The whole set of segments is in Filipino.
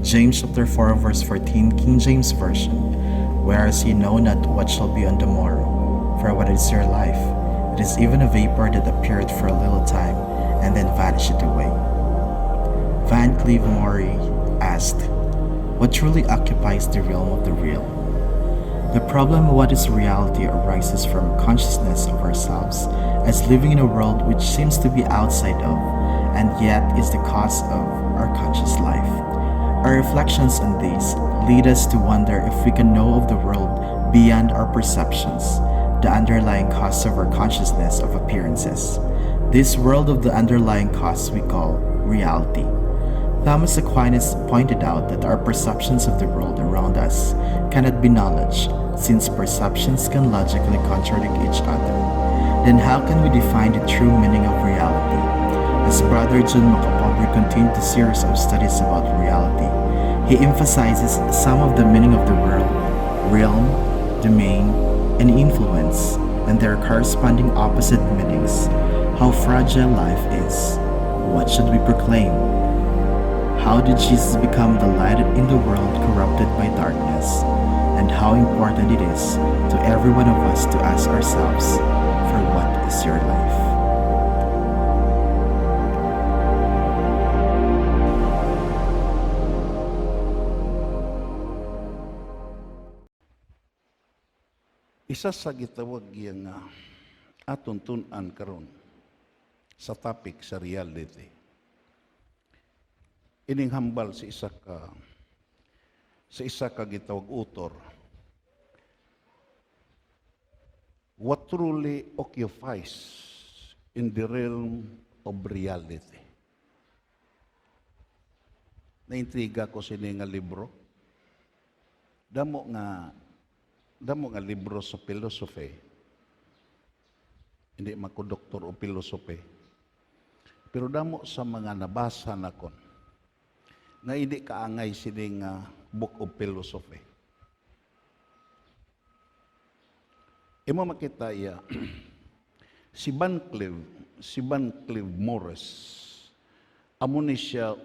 James chapter 4 verse 14, King James Version. Whereas ye know not what shall be on the morrow, for what is your life? It is even a vapor that appeareth for a little time, and then vanisheth away. Van Cleve Maury asked, what truly occupies the realm of the real? The problem of what is reality arises from consciousness of ourselves as living in a world which seems to be outside of, and yet is the cause of, our conscious life. Our reflections on these lead us to wonder if we can know of the world beyond our perceptions, the underlying cause of our consciousness of appearances. This world of the underlying cause we call reality. Thomas Aquinas pointed out that our perceptions of the world around us cannot be knowledge, since perceptions can logically contradict each other. Then how can we define the true meaning of reality? As Brother John Macapobre continued the series of studies about reality, he emphasizes some of the meaning of the world, realm, domain, and influence, and their corresponding opposite meanings. How fragile life is. What should we proclaim? How did Jesus become the light in the world corrupted by darkness? And how important it is to every one of us to ask ourselves, for what is your life? Isa sa gitawag yang aton tun-an karon sa topic sa reality. Ining hambal sa isa ka gitawag author. What truly occupies in the realm of reality. Naintriga ko sini nga libro. Damo nga libro sa philosophy. Hindi mako doktor o philosophy. Pero damo sa mga nabasa na kon nga hindi kaangay sining book of philosophy. Imo makita iya si Van Cleve Morris amo ni siya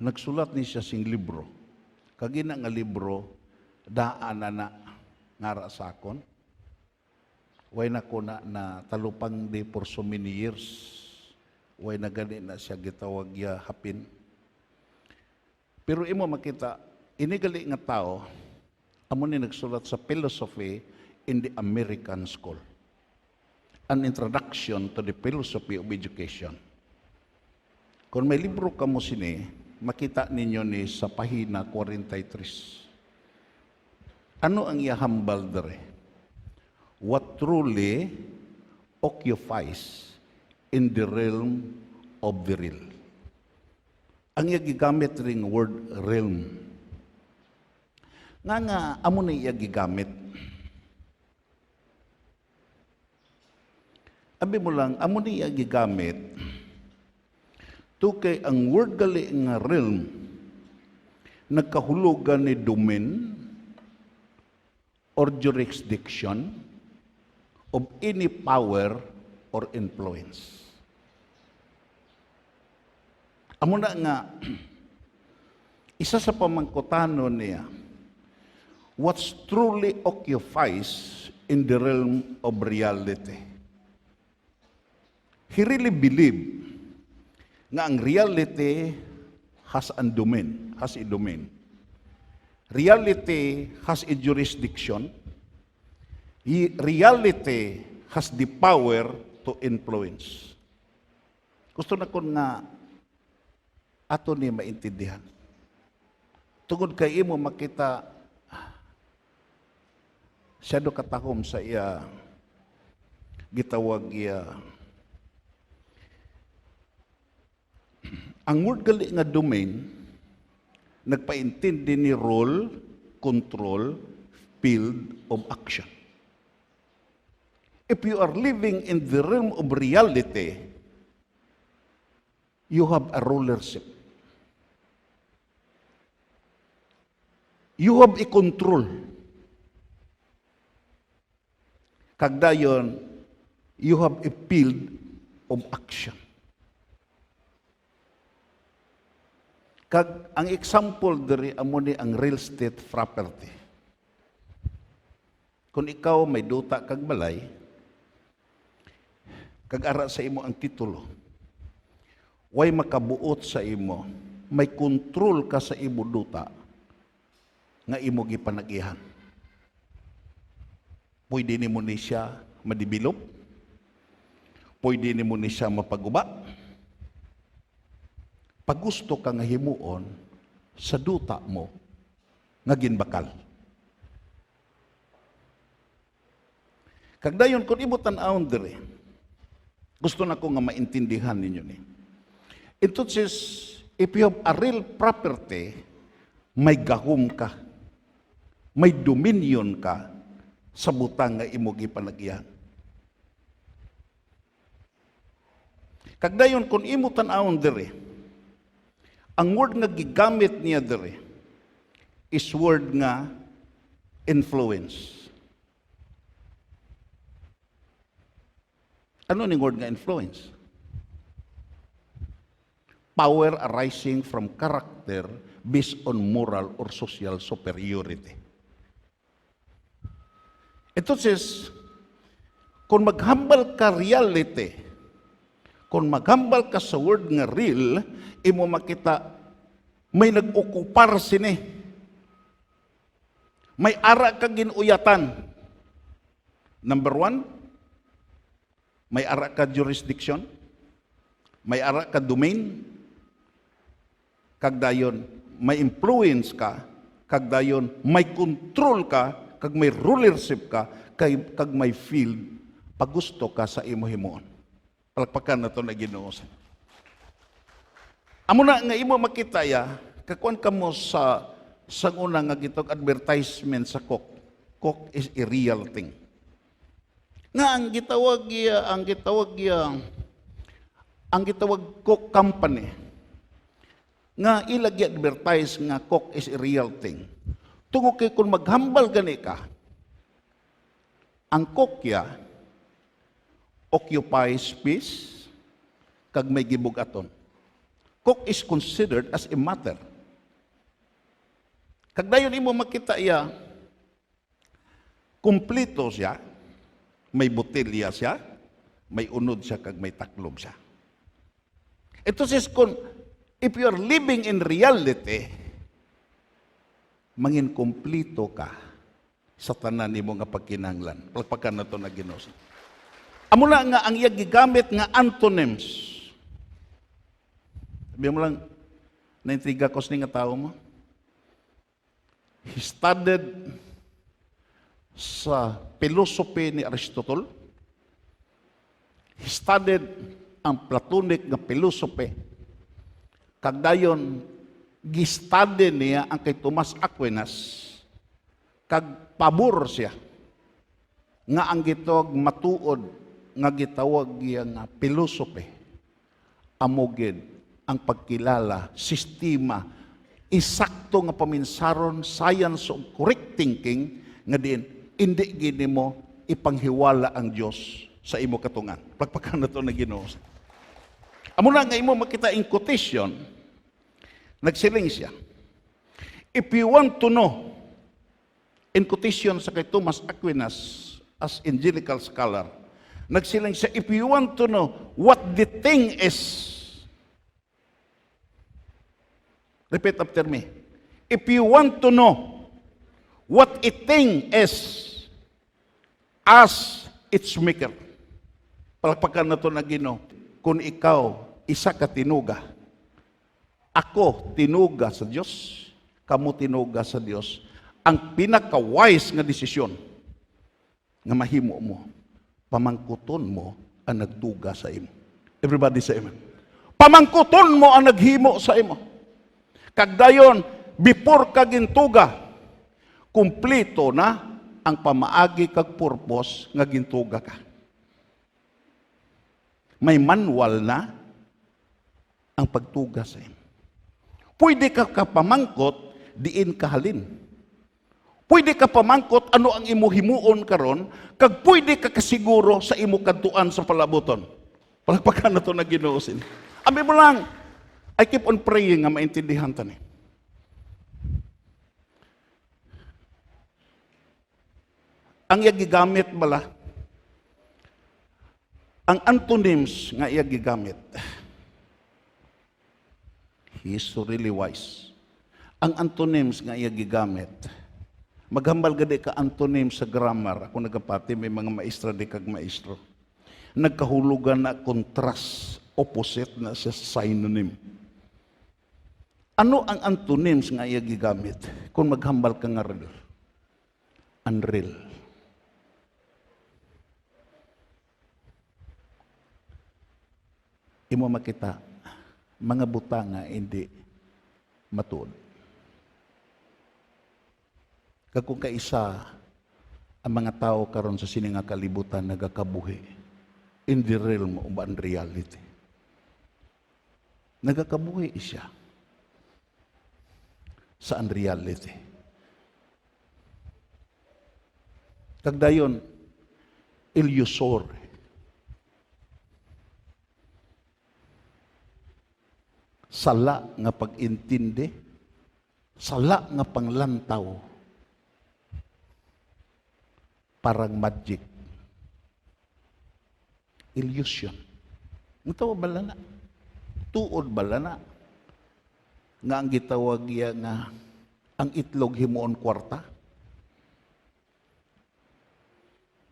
nagsulat ni siya sing libro. Kagina nga libro daan na ngara sa akon. Way na ko na talupang di for so many years. Way na gani na siya gitawag ya hapin. Pero imo makita, inigali nga tao, amo ni nagsulat sa philosophy in the American School. An introduction to the philosophy of education. Kung may libro ka mo sini, makita ninyo ni sa pahina 43. Ano ang ihambal dere? What truly occupies in the realm of the real. Ang gigamit ring word realm. Nga amo na gigamit. Abi mo lang, amo na gigamit. Tukay ang word gali nga realm nagkahulugan ni domain or jurisdiction of any power or influence. Amo na nga, isa sa pamangkutanon niya, what truly occupies in the realm of reality. He really believed nga ang reality has a domain, Reality has a jurisdiction. Reality has the power to influence. Gusto na ko nga ato ni maintindihan. Tungod kay imo makita siya do katakom sa iya gitawag iya ang word gali nga domain nagpaintindi ni role, control, field of action. If you are living in the realm of reality, you have a rulership. You have a control. Kagdayon, you have a field of action. Kag ang example diri amo ni ang real estate property. Kung ikaw may duta kag balay, kag ara sa imo ang titulo, way makabuot sa imo, may control ka sa imo duta nga imo gipanagihan. Pwede nimo ni siya madibilop, pwede nimo ni siya mapaguba. Pag gusto ka nga himuon sa duta mo nga ginbakal. Kag dayon kun imo tan-awon diri, gusto na ko nga maintindihan ninyo ni. Entonces, if you have a real property, may gahom ka, may dominion ka sa butang nga imo gipanagihan. Kag dayon kun imo tan-awon diri, ang word nga gigamit niya diri is word nga influence. Ano ning word nga influence? Power arising from character based on moral or social superiority. Entonces, kung maghambal ka reality, kung maghambal ka sa word nga real, imo makita may nag-okupar sini. May ara ka ginuyatan. Number 1, may ara ka jurisdiction, may ara ka domain, kag dayon may influence ka, kag dayon may control ka, kag may rulership ka, kag may field, pag gusto ka sa imo himuon. Palakpakan na ito na Ginoo. Amo na nga imo makita ya, kakuan ka mo sa una nga gitog advertisement sa Coke. Coke is a real thing. Nga ang gitawag Coke company nga ilagi advertise nga Coke is a real thing. Tungo kay kung maghambal gani ka, ang Coke ya occupies space kag may gibugaton. Coke is considered as a matter. Kag dayon imo makita iya kumpleto siya, may botelya siya, may unod siya kag may taklob siya. Ito says kung if you are living in reality, mangin kumpleto ka sa tanan nimo nga pagkinahanglan. Palakpakan nato na Ginoo. Amo na nga ang iya gigamit nga antonyms. Sabi mo lang, naintriga ko sa nga tao mo. He studied sa philosophy ni Aristotle. He studied ang Platonic nga philosophy. Kag dayon gi-study niya ang kay Tomas Aquinas. Kag pabor siya nga ang gitawag matuod nga gitawag nga philosophy amogid ang pagkilala, sistema, isakto nga paminsaron, science of correct thinking nga diin hindi gini mo ipanghiwala ang Dios sa imo katungan. Pagpakan na to na Ginoo. Amo na nga imo makita in quotation, nagsiling siya. If you want to know, in quotation sa kay Thomas Aquinas as evangelical scholar, nagsiling siya, if you want to know what the thing is, repeat after me. If you want to know what a thing is, ask its maker. Palakpakan na ito na Ginoo. Kung ikaw, isa ka tinuga, ako tinuga sa Diyos, kamo tinuga sa Diyos, ang pinaka-wise nga desisyon nga mahimo mo, pamangkuton mo ang nagtuga sa imo. Everybody say amen. Pamangkuton mo ang naghimo sa imo. Kag dayon, before ka gintuga, kumpleto na ang pamaagi kag purpose nga gintuga ka. May manual na ang pagtuga sa imo. Pwede ka kapamangkot, diin kahalin. Pwede ka pamangkot ano ang imo himuon karon, kag pwede ka kasiguro sa imo kadtuan sa palabuton. Palakpakan na to na Ginoo. Abi mo lang, I keep on praying nga maintindihan ta ni. Ang iya gigamit bala, ang antonyms nga iya gigamit, he is so really wise. Ang antonyms nga iya gigamit, maghambal gadi ka antonyms sa grammar. Ako nagapati, may mga maestra di kag maestro. Nagkahulugan na contrast, opposite na siya synonym. Ano ang antonyms nga iya gigamit kung maghambal ka nga real? Unreal. Imo makita, mga buta nga hindi matuod. Kung kaisa ang mga tao karon sa sininga kalibutan nagakabuhi in the realm of unreality. Nagakabuhi siya sa unreality. Kagdayon, illusory. Sala nga pag-intindi, sala nga panglantaw, parang magic. Illusion. Ito bala na. Tuod bala na. Nga ang gitawag iya nga ang itlog himuon kwarta.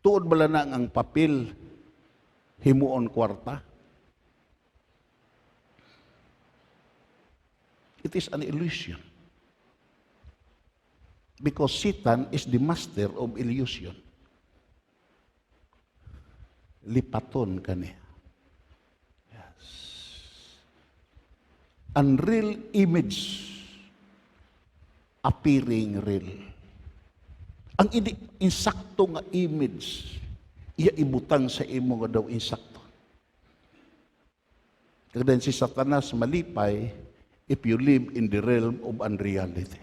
Tuod bala na ang papel himuon kwarta. It is an illusion. Because Satan is the master of illusion. Lipaton kaniya. Yes. Unreal image appearing real. Ang insakto nga image, iya ibutang sa imo nga daw insakto. Kaya si Satanas malipay if you live in the realm of unreality.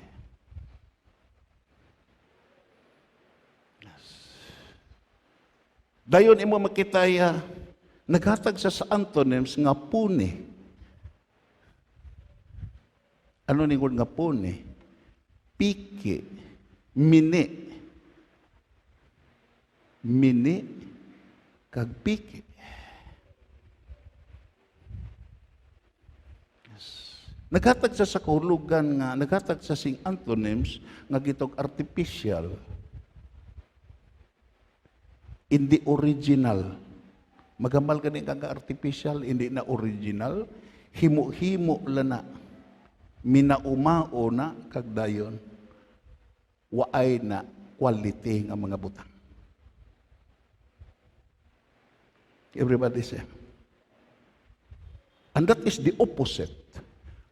Dayon imo makita naghatag sa antonyms nga puni. Ano ni nga puni? Piki, mini, kag piki. Yes. Naghatag sa kahulugan nga, naghatag sa sing antonyms nga gitog artificial. Hindi original. Magamal ka din kang artificial, hindi na original. Himo-himo lana. Minaumao na kagdayon. Waay na quality nga mga butang. Everybody say. And that is the opposite.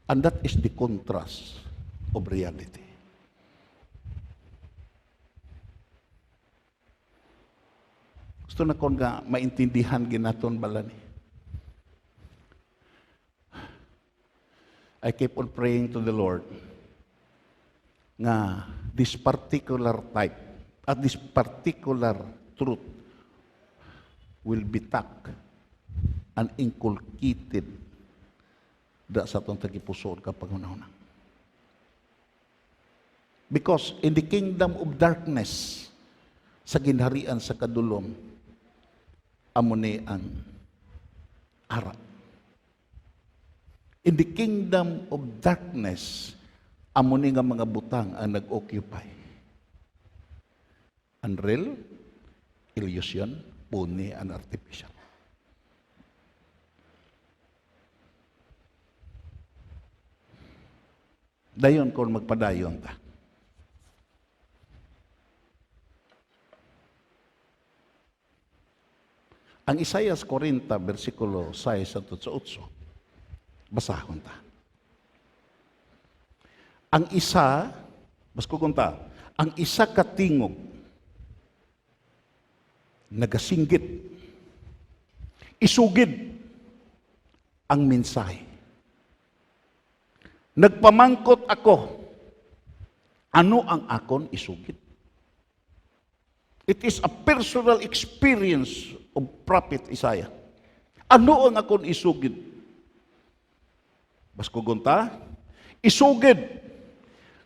And that is the contrast of reality. Gusto na kon nga maintindihan ginaton bala ni. I keep on praying to the Lord nga this particular type at this particular truth will be taught and inculcated da sa atong tagipusoon kapag hunahunang. Because in the kingdom of darkness, sa ginharian sa kadulom, amo ni ang ara. In the kingdom of darkness, amo ni nga mga butang ang nag-occupy. Unreal, illusion, puni, and artificial. Dayon kung magpadayon ta. Ang Isaias 40, versikulo 6 at 8. Basahon ta. Ang isa, basko kunta, ang isa katingog, nagasinggit, isugid ang mensahe. Nagpamangkot ako, ano ang akon isugid? It is a personal experience of Prophet Isaiah. Ano ang akon isugid? Baskugunta, isugid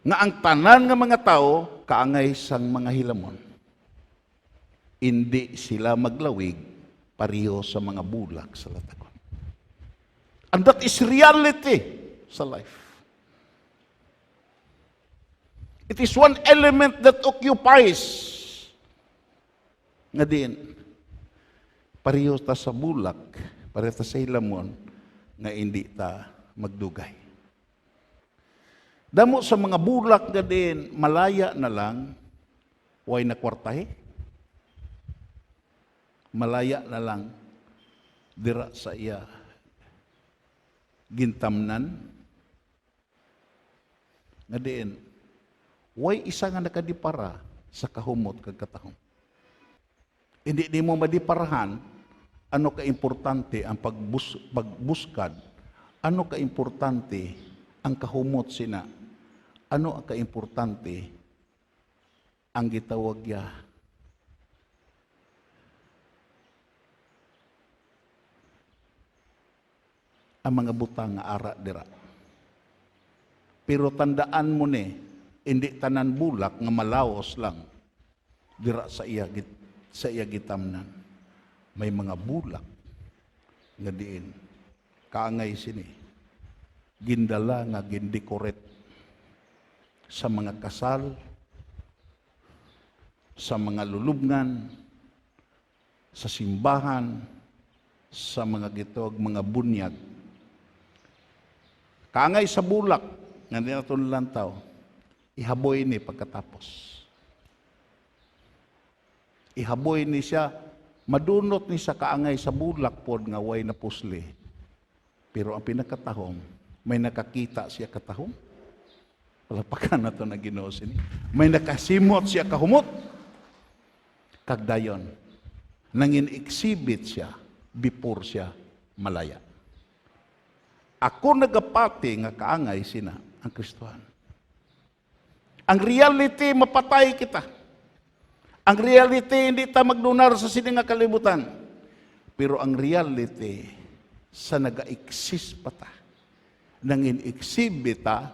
nga ang tanan nga mga tao kaangay sang mga hilamon. Hindi sila maglawig pareho sa mga bulak sa latagon. And that is reality sa life. It is one element that occupies nga din pareho ta sa bulak, pareho ta sa hilamon nga hindi ta magdugay. Damo sa mga bulak nga din malaya na lang way na kwartahe. Malaya na lang dira sa iya gintamnan nga diin way isa nga nakadipara sa kahumot kag katahom. Hindi mo madiparahan ano ka importante ang pagbuskad, ano ka importante ang kahumot sina, ano ka importante ang gitawag ya ang mga butang nga ara dira. Pero tandaan mo ni, hindi tanan bulak nga malawos lang dira sa iya gitamnan. May mga bulak nga diin kaangay sini gindala nga gindekorate sa mga kasal, sa mga lulubngan, sa simbahan, sa mga gitog, mga bunyag. Kaangay sa bulak, nga di nato lantaw, ihaboy ni pagkatapos. Ihaboy ni siya, madunot ni sa kaangay sa bulak pod nga way na pusli. Pero ang pinakatahom, may nakakita siya katahom. Palapakan na ito na Ginoo sini. May nakasimot siya kahumot. Kagdayon, nangin exhibit siya before siya malaya. Ako nagapati nga kaangay sina ang Kristohan. Ang reality, mapatay kita. Ang reality, hindi ta magdunar sa sini nga kalibutan. Pero ang reality, sa naga-exist pa ta, nangin exhibit ta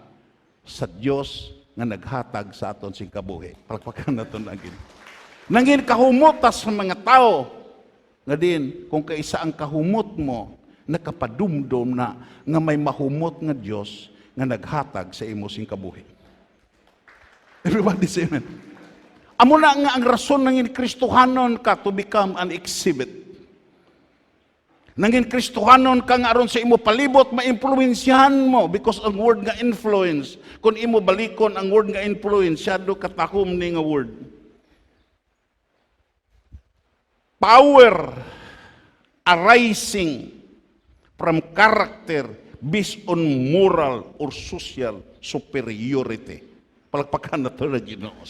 sa Diyos nga naghatag sa aton sing kabuhi. Palakpakan naton agin. Nangin kahumot ta sa mga tao, nga din, kung kaisa ang kahumot mo, nakapadumdom na nga may mahumot nga Diyos nga naghatag sa imo sing kabuhi. Everybody say amen. Amo na nga ang rason nangin Kristohanon ka to become an exhibit. Nangin Kristohanon ka nga aron sa imo palibot ma-impluwensyahan mo because ang word nga influence. Kung imo balikon ang word nga influence, syado katahom ni nga word. Power arising from character based on moral or social superiority. Palakpakan na ito na Ginoo.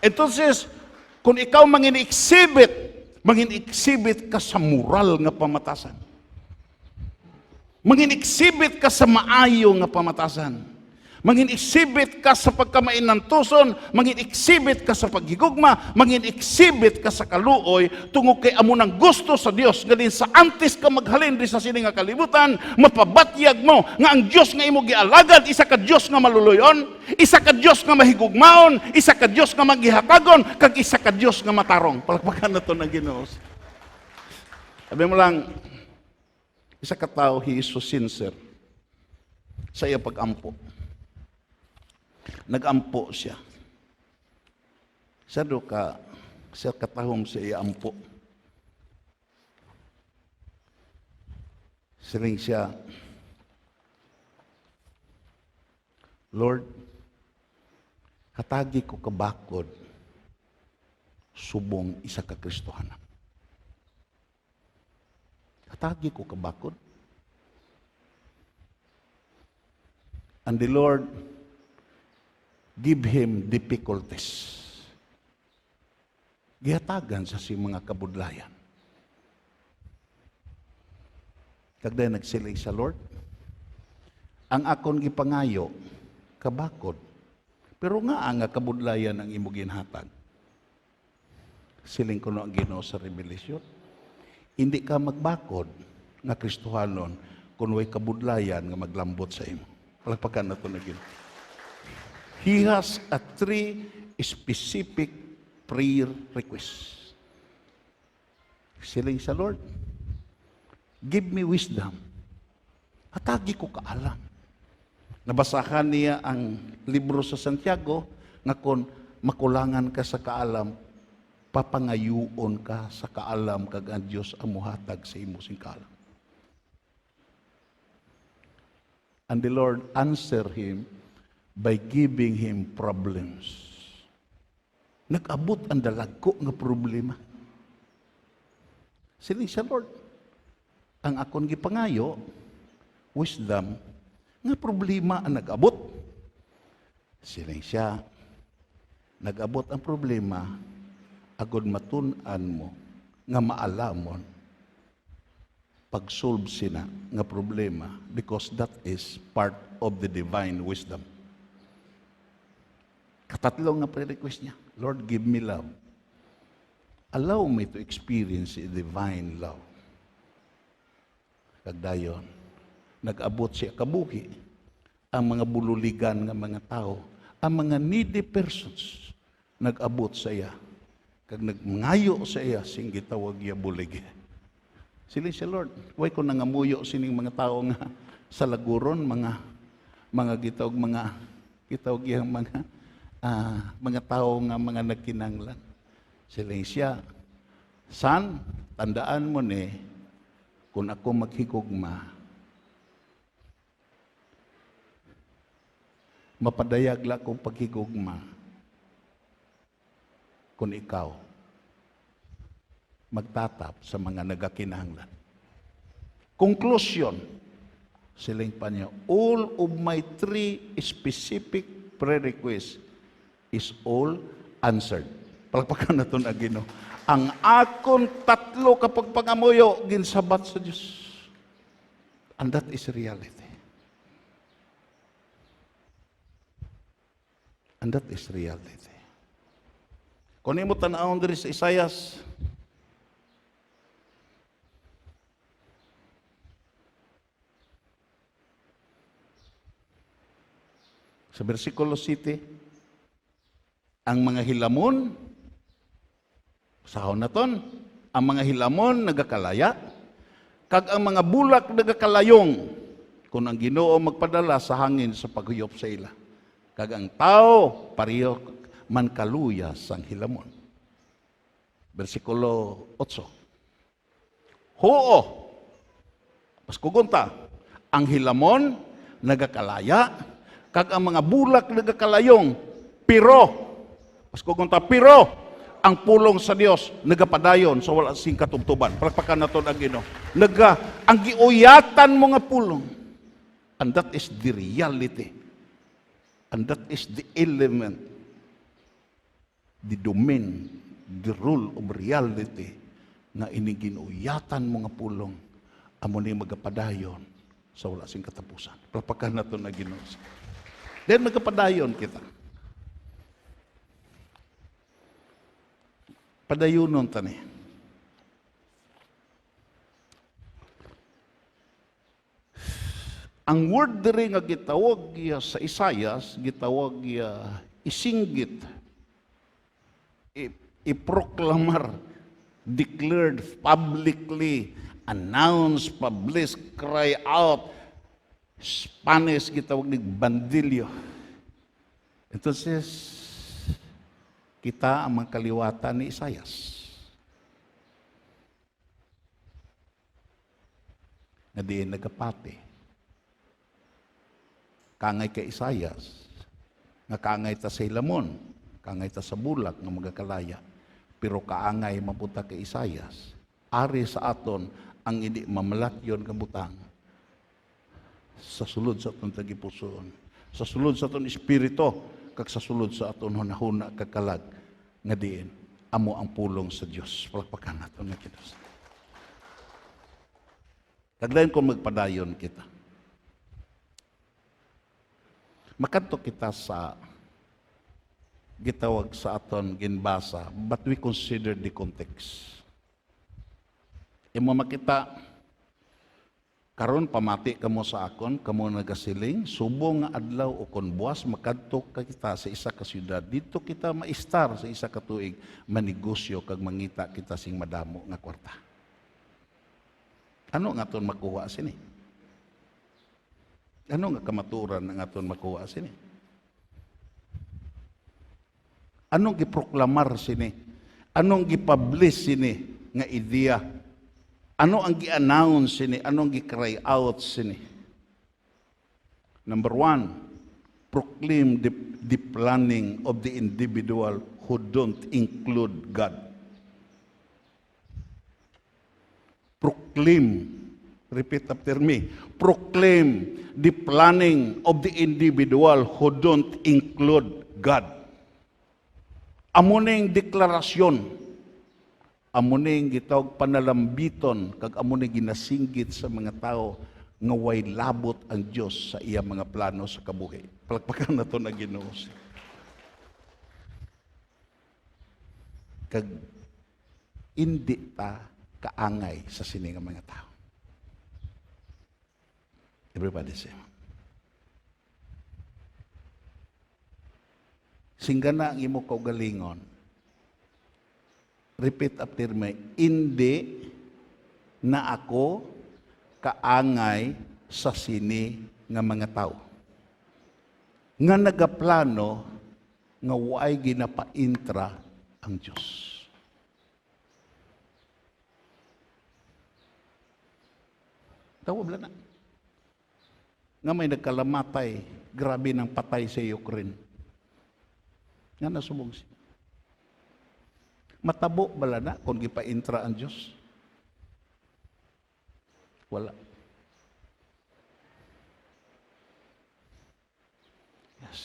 Entonces, kung ikaw mangin-exhibit ka sa moral nga pamatasan. Mangin-exhibit ka sa maayo nga pamatasan. Mangin-exhibit ka sa pagkamainantuson, mangin-exhibit ka sa paghigugma, mangin-exhibit ka sa kaluoy, tungod kay amo nang gusto sa Dios, ngadin sa antes ka maghalin di sa sini nga kalibutan, mapabatyag mo nga ang Dios nga imo gialagad, isa ka Dios nga maluluyon, isa ka Dios nga mahigugmaon, isa ka Dios nga maghihatagon, kag isa ka Dios nga matarong. Palakpakan na to ng Ginoo. Sabi mo lang, isa ka tao, he is so sincere sa iya pag-ampo. Nag-ampo siya. Siya katahom sa iya ampo. Siling siya, Lord, hatagi ko kabakod, subong isa ka Kristohanan. Hatagi ko kabakod. And the Lord give him difficulties. Gihatagan sa si mga kabudlayan. Kagday nagsiling sa Lord, ang akon gipangayo, kabakod. Pero nga ang kabudlayan ang imo ginhatag. Siling ko no ang Ginoo sa Revelation. Hindi ka magbakod nga Kristohanon kung way kabudlayan nga maglambot sa imo. Palakpakan na ito na Ginoo. He has a 3 specific prayer requests. Siling sa Lord, give me wisdom. Hatagi ko kaalam. Nabasahan niya ang libro sa Santiago nga kung makulangan ka sa kaalam, papangayuon ka sa kaalam kag ang Dios ang muhatag sa imo sing kaalam. And the Lord answered him by giving him problems. Nag-abot ang dalagko nga problema. Siling siya, Lord, ang akon gipangayo, wisdom, nga problema ang nag-abot. Siling siya, nag-abot ang problema, agod matun-an mo, nga maalamon, pag-solve sina nga problema, because that is part of the divine wisdom. Katatlo nga pre-request niya, Lord, give me love. Allow me to experience a divine love. Kagdayon, nag-abot siya kabuhi ang mga bululigan nga mga tao, ang mga needy persons, nag-abot sa iya. Kag nagmangayo sa iya, sing gitawag iya bulig. Sila siya, Lord, way ko nangamuyo sining mga tao nga sa laguron, mga gitawag, gitawag yung mga tao nga mga nagkinanglan. Sila siya, San, tandaan mo ni, kung ako maghigugma, mapadayag la kong paghigugma, kung ikaw, magtatap sa mga nagakinahanglan. Conclusion, siling pa niya, all of my 3 specific prayer requests is all answered. Palakpakan na ito na Ginoo. Ang akon 3 kapag pangamuyo, ginsabat sa Diyos. And that is reality. And that is reality. Kung imo tan-awon diri sa Isaias, sa versikulo 7, ang mga hilamon, sahon na ton, ang mga hilamon nagakalaya, kag ang mga bulak nagakalayong, kung ang Ginoo magpadala sa hangin sa paghuyop sa ila. Kag ang tao, pariyo man kaluya sang hilamon. Versikulo 8. Huo, mas kugunta, ang hilamon nagakalaya, kag ang mga bulak nagakalayong, pero, mas kugunta, pero, ang pulong sa Dios nagapadayon sa wala sing katubtuban. Palakpakan na ito ang Ginoo. Ang giuyatan mo nga pulong. And that is the reality. And that is the element, the domain, the rule of reality na iniginuyatan mo nga pulong amo ni magapadayon sa wala sing katapusan. Palakpakan na ito ang Ginoo. Then magapadayon kita. Padayunon tani. Ang word diri nga gitawag sa Isaias, gitawag isinggit, iproklamar, declared publicly, announce, publish, cry out. Spanish gitawag ni bandilyo. Entonces, kita ang mga kaliwatan ni Isaias. Na diin nagapati. Kangay kay Isaias, nga kangay ta sa hilamon, kangay ta sa bulak nga magakalaya, pero kaangay mapunta kay Isaias, ari sa aton ang hindi mamalakyon nga butang sa sulod sa aton tagipusoon, sa sulod sa aton espiritu, kag sa sulod sa aton hunahuna kakalag nga diin amo ang pulong sa Dios. Palakpakan naton nga Dios. Kaglain kung magpadayon kita. Makanto kita sa gitawag sa aton ginbasa, but we consider the context. Imo makita Karon pamati kamo sa akon, kamo nagasiling, subong nga adlaw o kon buwas makadto ka kita sa isa ka syudad. Dito kita maistar sa isa ka tuig, manegosyo kag mangita kita sing madamo nga kwarta. Ano nga aton makuha sini? Ano nga kamaturan nga aton makuha sini? Anong giproklamar sini? Anong gipublish sini nga ideya? Ano ang gi-announce sini? Anong gi-cry out sini? Number 1, proclaim the planning of the individual who don't include God. Proclaim, repeat after me, proclaim the planning of the individual who don't include God. Amo ning deklarasyon, amo ning gitawag panalambiton, kag amo ning ginasinggit sa mga tao nga way labot ang Dios sa iya mga plano sa kabuhi. Palakpakan nato na Ginoo. Kag hindi ta kaangay sa sini nga mga tao. Everybody say. Singgana ang imo kaugalingon. Repeat after me. Hindi na ako kaangay sa sini nga mga tao. Nga nagaplano nga way ginapaintra ang Diyos. Tawag na. Nga may nagkalamatay, grabe ng patay sa Ukraine. Nga nasubong siya. Matabo bala na kung gipa-intra ang Diyos? Wala. Yes.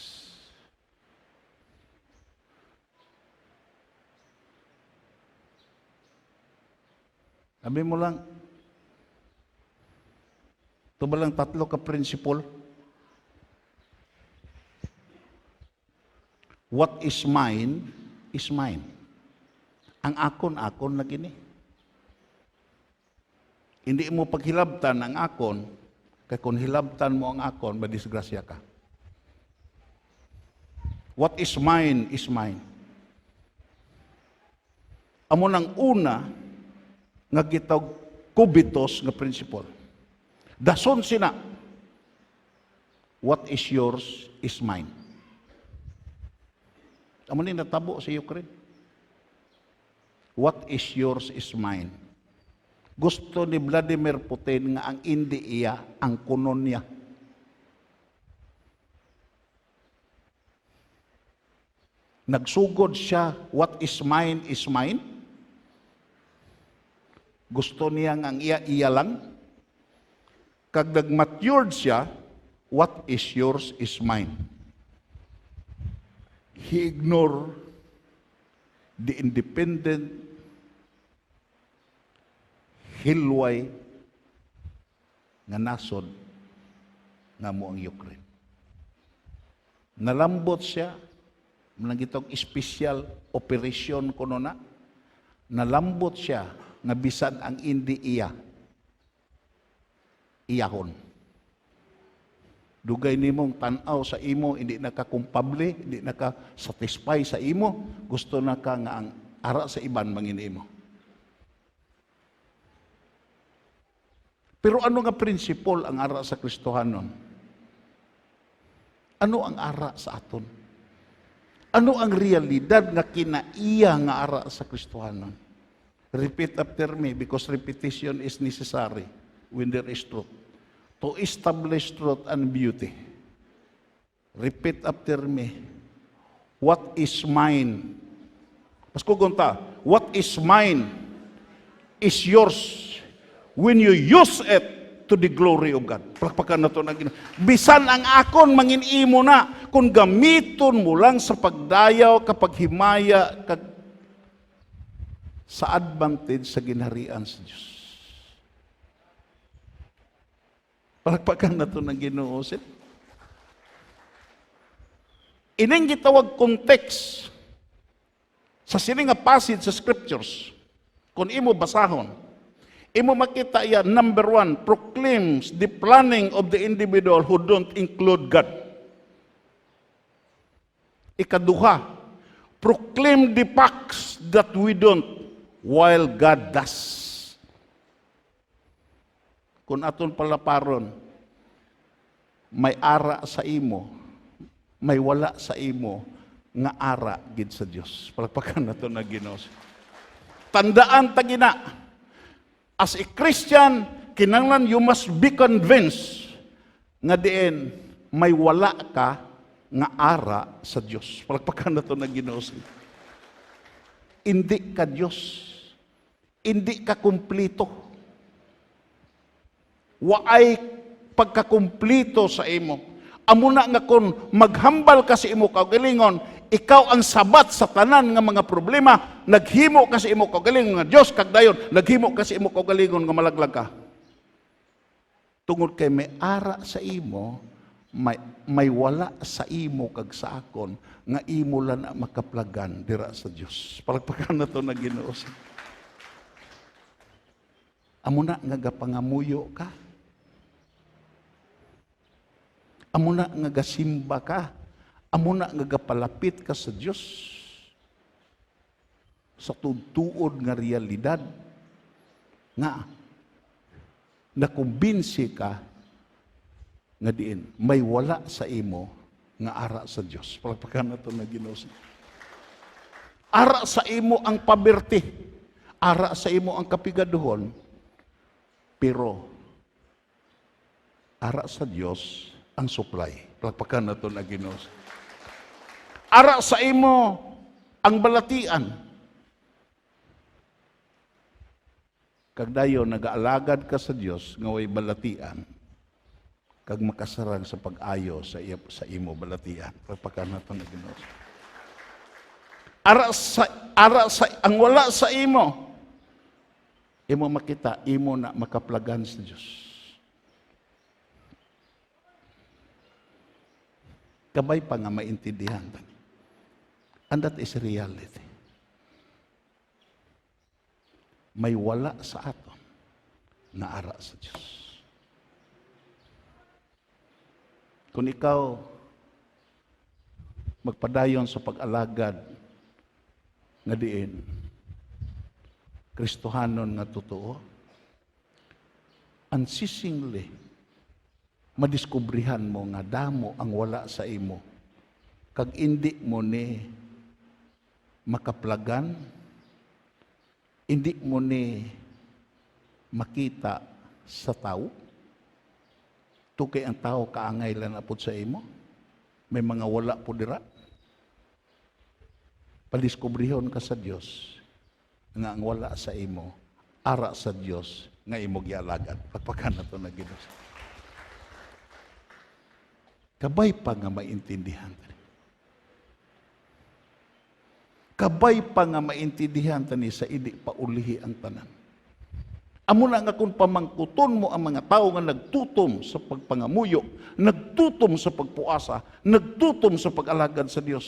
Sabi mo lang, ito ba lang tatlo ka principle? What is mine is mine. Ang akon na gini. Hindi mo paghilabtan ang akon, kaya kung hilabtan mo ang akon, madisgrasya ka. What is mine is mine. Amo nang una, nga gitawag kubitos nga principle. Dason sina, what is yours is mine. Amo ni natabo sa Ukraine. What is yours is mine. Gusto ni Vladimir Putin nga ang hindi iya, ang kunon niya. Nagsugod siya, what is mine is mine. Gusto niya nga ang iya lang. Kag nag-matured siya, what is yours is mine. He ignored the independent hilway nga nasod nga mo ang Ukraine. Nalambot siya, managitong special operation kuno na. Nalambot siya nga bisan ang hindi iyahon. Dugay nimong tanaw sa imo, hindi nakakumpable, hindi nakasatisfy sa imo, gusto na ka nga ang ara sa iban mangin imo. Pero ano nga prinsipol ang ara sa Kristohanon? Ano ang ara sa aton? Ano ang realidad nga kinaiya nga ara sa Kristohanon? Repeat after me because repetition is necessary when there is truth. To establish truth and beauty. Repeat after me. What is mine? Pasko gunta. What is mine is yours when you use it to the glory of God. Palakpakan na ito. Bisan ang akon mangin-imo na kung gamiton mo lang sa pagdayaw, kapag himaya, sa advantage sa ginharian sa Diyos. Palakpakan na ito ng Ginoo. Ining gitawag context sa sini nga passage sa scriptures, kung imo basahon, imo makita iya, number one, proclaims the planning of the individual who don't include God. Ikaduha, proclaim the facts that we don't, while God does. Kung aton palaparon, may ara sa imo, may wala sa imo, nga ara gid sa Dios. Palakpakan nato na Ginoo. Tandaan tagina, as a Christian, kinahanglan you must be convinced nga diin may wala ka nga ara sa Dios. Palakpakan nato na Ginoo. Hindi ka Dios. Hindi ka kumpleto. Waay pagkakumplito sa imo. Amo na nga kung maghambal ka sa imo kaugalingon, ikaw ang sabat sa tanan nga mga problema, naghimo ka sa imo kaugalingon nga Dios kag dayon, naghimo ka sa imo kaugalingon nga malaglag ka. Tungod kay may ara sa imo, may wala sa imo kag sa akon nga imo lang na makaplagan dira sa Dios. Palakpakan nato na Ginoo. Amo na nga gapangamuyo ka. Amo na nga gasimba ka. Amo na nga gapalapit ka sa Dios. Sa tutuod nga realidad nga nakumbinsi ka nga diin may wala sa imo nga ara sa Dios. Palakpakan nato na Ginoo. Ara sa imo ang paberti. Ara sa imo ang kapigaduhon. Pero ara sa Dios ang supply. Palakpakan nato na Ginoo. Ara sa imo ang balatian. Kag dayon nagaalagad ka sa Dios nga way balatian. Kag makasarang sa pag-ayo sa imo balatian. Palakpakan nato na Ginoo. Ara sa ang wala sa imo makita, imo na makaplagan sa Dios. Kabay pa nga maintindihan. And that is reality. May wala sa aton na ara sa Diyos. Kung ikaw magpadayon sa pag-alagad nga diin, Kristohanon nga totoo, unsisingly, madiskubrihan mo nga damo ang wala sa imo, kag hindi mo ni makaplagan, hindi mo ni makita sa tao, tukay ang tao kaangay lang apod sa imo, may mga wala po dira, padiskubrihon ka sa Dios, nga ang wala sa imo, ara sa Dios nga imo gialagan. Pagpakan na to na Ginoo. Kabay pa nga maintindihan. Kabay pa nga maintindihan tani sa idi paulihi ang tanan. Amo na nga kung pamangkuton mo ang mga tao nga nagtutom sa pagpangamuyo, nagtutom sa pagpuasa, nagtutom sa pag-alagad sa Dios.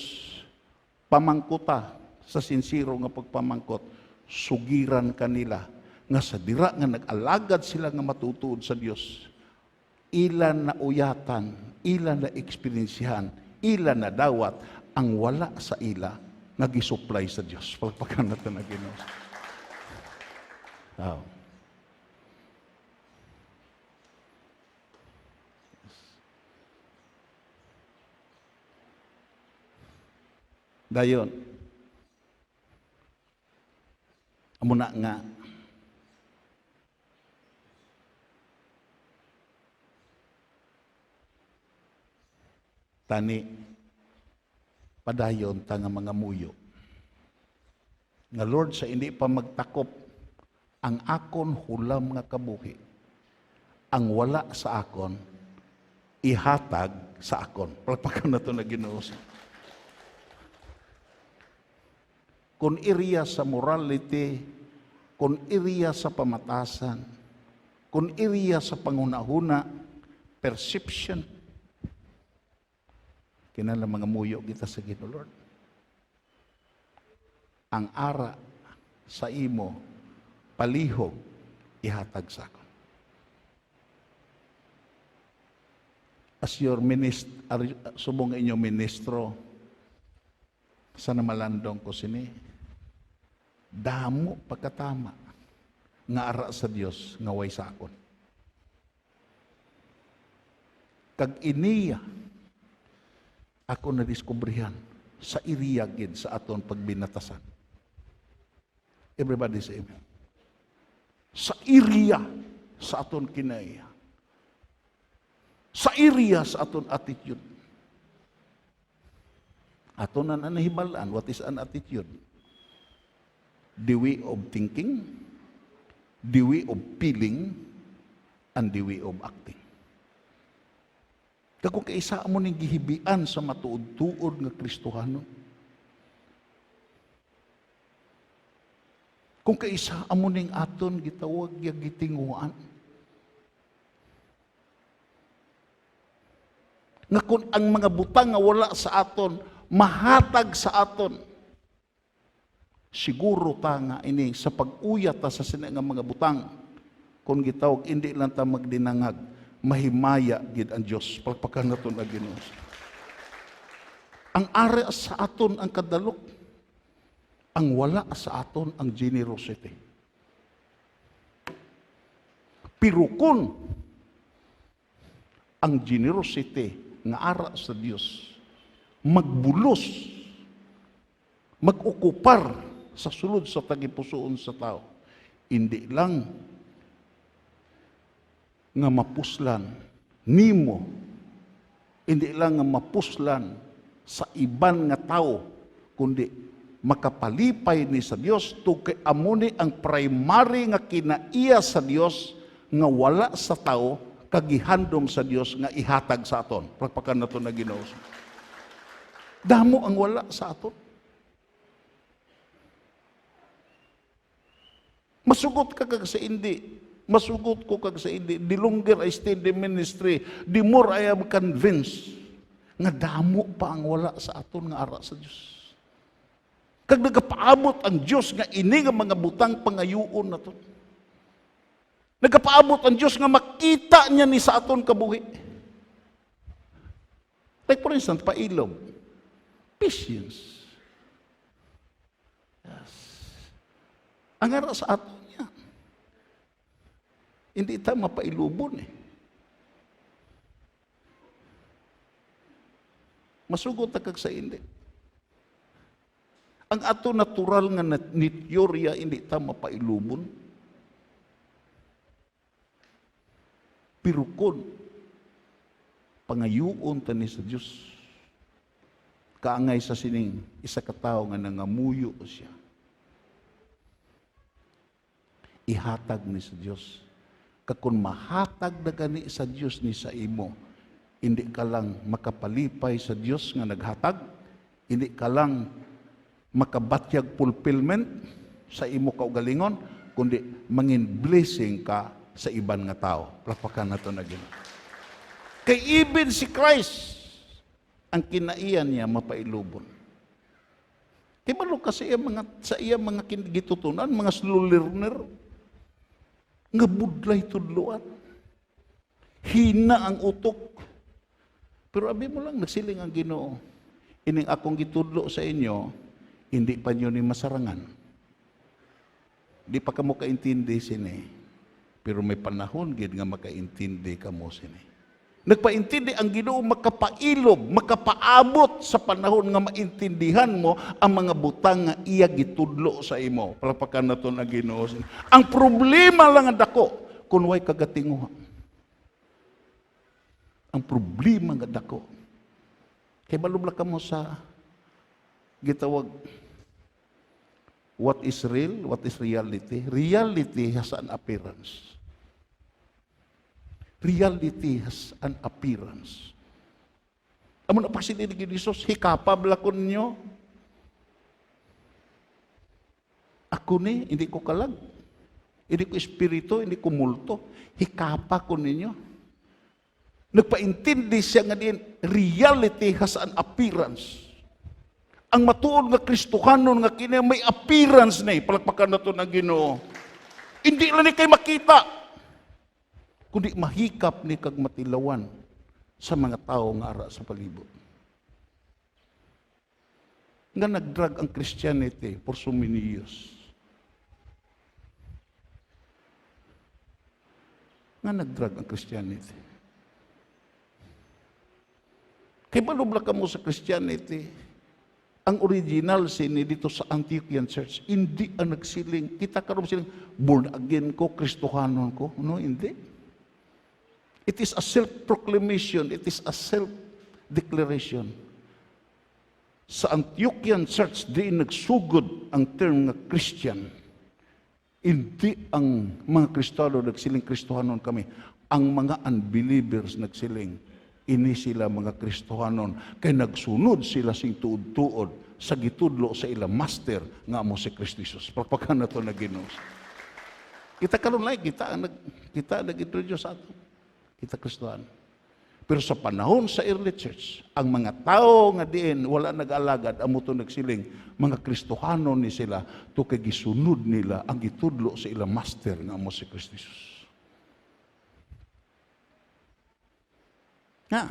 Pamangkuta sa sinsiro nga pagpamangkot, sugiran kanila nga sa dira nga nag-alagad sila nga matutuod sa Dios. Ilan na uyatan, ilan na eksperyensyahan, ilan na dawat ang wala sa ila nga gisupply sa Dios. Palakpakan natin na Ginoo. Wow. Dayon, amo na nga tani padayon ta nga mga muyo nga Lord, sa hindi pa magtakop ang akon hulam nga kabuhi, ang wala sa akon ihatag sa akon. Palakpakan na to na Ginoo. Kung iriya sa morality, kung iriya sa pamatasan, kung iriya sa panghuna-huna, perception, kinala mga muyo kita sa Ginoo, Lord. Ang ara sa imo, palihog, ihatag sa akon. As your subong inyong ministro, sa namalandong ko sini, damo pagkatama, nga ara sa Dios nga way sa akon. Kag iniya, ako nadiskubrihan sa iriyagid sa aton pagbinatasan. Everybody say amen. Sa iriya sa aton kinaiya. Sa iriya sa aton attitude. Aton na nahibalaan, what is an attitude? The way of thinking, the way of feeling, and the way of acting. Kung kaisa mo ning gihibian sa matuod-tuod nga Kristohano, kung kaisa mo ning aton gitawag nga gitinguan, nga kung ang mga butang nga wala sa aton, mahatag sa aton, siguro ta nga ini sa pag-uyat ta sa sina nga mga butang, kung gitawag hindi lang ta magdinangag, mahimaya gid ang Dios. Pagpakan naton ang Ginoo. Ang ari sa aton ang kadalok, ang wala sa aton ang generosity. Pero kung ang generosity nga ara sa Dios magbulos, mag-ukupar sa sulod sa tagipusoon sa tao, hindi lang nga mapuslan nimo, hindi lang nga mapuslan sa iban nga tao, kundi makapalipay ni sa Dios to kay amuni ang primary nga kinaiya sa Dios nga wala sa tao, kagihandom sa Dios nga ihatag sa aton. Pagpakan naton na Ginoo. Damo ang wala sa aton. Masugot ka kag sa hindi. Masugot ko kag sa hindi. The longer I stay in the ministry, the more I am convinced nga damo pa ang wala sa aton nga ara sa Dios. Kag nagapaabot ang Dios nga ini nga mga butang pangayuon naton. Nagapaabot ang Dios nga makita niya ni sa aton kabuhi. Like for instance, pailob. Patience. Yes. Ang ara sa aton niya. Hindi ta mapailubon eh. Masugot ta kag sa hindi. Ang ato natural nga nityorya hindi ta mapailubon. Pero kung pangayuon ta ni sa Dios, kaangay sa sining isa ka tawo nga nangamuyo siya, ihatag ni sa Dios. Kakun mahatag na gani sa Dios ni sa imo, hindi ka lang makapalipay sa Dios nga naghatag, hindi ka lang makabatyag fulfillment sa imo kaugalingon, kundi mangin blessing ka sa iban nga tao. Plapakan nato na Ginoo. Kay even si Christ, ang kinaiyan niya mapailubon. Kay malo kasi sa iya mga gitutunan, mga slow learner, nga budlay tudloan. Hina ang utok. Pero abi mo lang, nagsiling ang Ginoo. Ining akong gitudlo sa inyo, hindi pa nyo ni masarangan. Di pa ka mo kaintindi sini. Pero may panahon gid nga makaintindi ka mo sini. Nagpaintindi ang Ginoo, makapailob, makapaabot sa panahon nga maintindihan mo ang mga butang nga iya gitudlo sa imo. Palapakan nato na Ginoo. Ang problema lang nga dako kun way kagatinguha. Ang problema nga dako. Kay balubla ka mo sa gitawag what is real, what is reality. Reality has an appearance. Reality has an appearance. Amo na pagsilid ni Jesus, hikapab lakon niyo. Ako ni, hindi ko kalag. Hindi ko espiritu, hindi ko multo. Hikapa ko ninyo. Nagpaintindi siya nga din, reality has an appearance. Ang matuod nga Kristohanon nga kini may appearance na palakpakan nato na Ginoo. Hindi Di lang ni kay makita, kundi mahikap ni kag matilawan sa mga tao nga ara sa palibot. Nga nagdrag ang Christianity for so many years. Nga nagdrag ang Christianity. Kay balubla ka mo sa Christianity, ang original sin dito sa Antiochian Church, hindi ang nagsiling. Kita karon silang, born again ko, Kristohanon ko. No, hindi. It is a self-proclamation. It is a self-declaration. Sa Antiochian Church, di nagsugod ang term nga Christian. Hindi ang mga Kristiyano nagsiling Kristohanon kami. Ang mga unbelievers nagsiling, ini sila mga Kristohanon. Kay nagsunod sila sing tuod-tuod sa gitudlo sa ilang master nga mo si Kristo Jesus. Pagpakan na ito na Ginoo. Kita karon lay kita nag-introduce sa ato. Kita Kristohan. Pero sa panahon sa early church, ang mga tao nga diin wala nag-alagad amo to nagsiling mga Kristohanon ni sila to kay gisunod nila ang gitudlo sa ilang master nga mo si Kristo Jesus. Nga,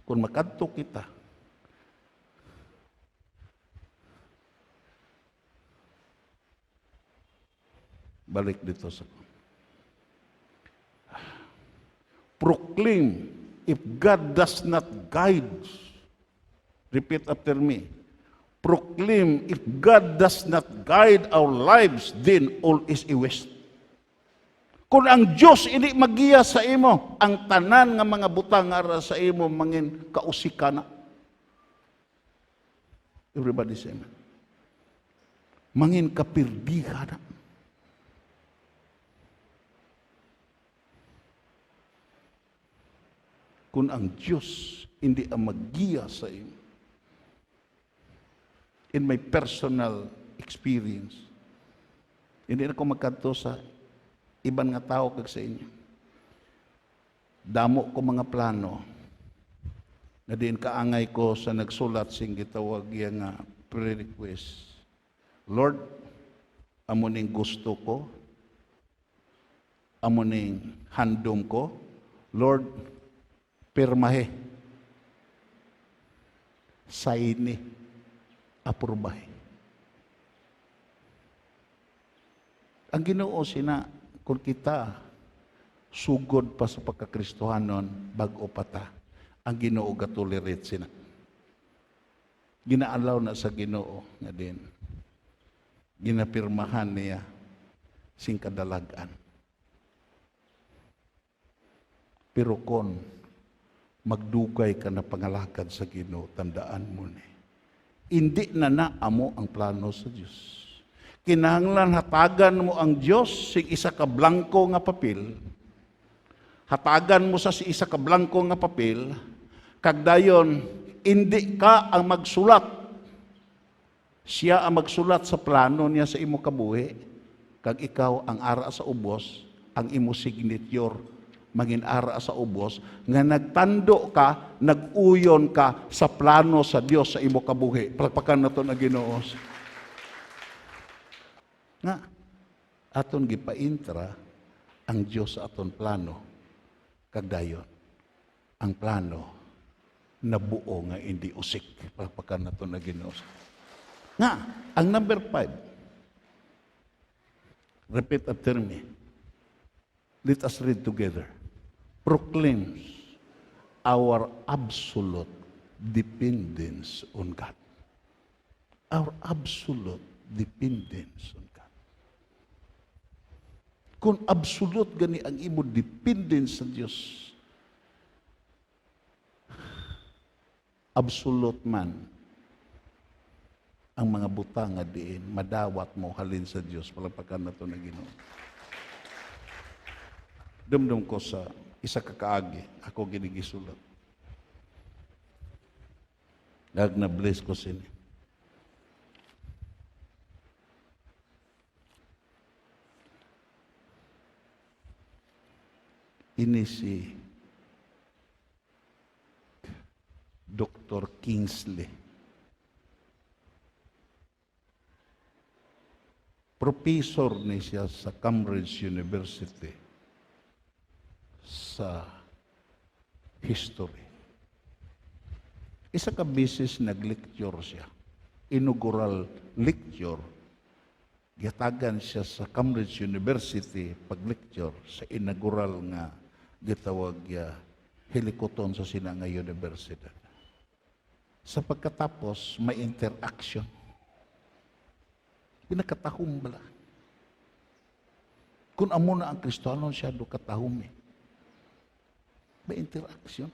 kung makadto kita, balik dito sa proclaim if God does not guide. Repeat after me. Proclaim if God does not guide our lives, then all is a waste. Kung ang Diyos hindi magiya sa imo, ang tanan nga mga butang ara sa imo mangin kausika na. Everybody say amen. Mangin kapirdiha na. Kung ang Diyos hindi ang magiya sa imo. In my personal experience, hindi na ko magkanto sa iban nga tao kag sa inyo. Damo ko mga plano na diin kaangay ko sa nagsulat sing gitawag iya nga prayer request. Lord, amo ning gusto ko, amo ning handom ko. Lord, pirmahe, saini, aprubahe. Ang Ginoo sina, kung kita sugod pa sa pagkakristohanon, bago pa ta, ang Ginoo gatolerate sina. Ginaalaw na sa Ginoo nga din. Ginapirmahan niya sing kadalagan. Pero kon magdugay ka na pangalakad sa Ginoo, tandaan mo ni. Hindi na naamo ang plano sa Diyos. Kinahanglan hatagan mo ang Diyos sing isa ka blanko nga papel. Hatagan mo sa si isa ka blanko nga papel, kag dayon hindi ka ang magsulat. Siya ang magsulat sa plano niya sa imo kabuhi, kag ikaw ang ara sa ubos, ang imo signature mangin ara sa ubos, nga nagtando ka, nag-uyon ka sa plano sa Dios sa imo kabuhi. Palakpakan nato na Ginoo. Nga, aton gipaintra ang Dios sa aton plano, kag dayon ang plano nabuo nga hindi usik. Palakpakan nato na Ginoo. Nga, ang number 5, repeat after me. Let us read together. Proclaims our absolute dependence on God. Our absolute dependence on God. Kung absolute gani ang imo dependence sa Diyos, absolute man ang mga butang nga diin, madawat mo halin sa Diyos, palagpakan na ito na Ginoo. Dumdum ko sa isa ka kaagi, ako ginigisulat. Nag na-bless ko sini. Ini si Dr. Kingsley. professor ni siya sa Cambridge University sa history. Isa ka beses nag-lecture siya. Inaugural lecture. Gitagan siya sa Cambridge University pag-lecture sa inaugural nga gitawag hilikoton sa sina nga universidad. Sa pagkatapos, may interaction. Pinakatahom bala. Kung amo na ang Kristiyano, siya do katahom eh. May interaction.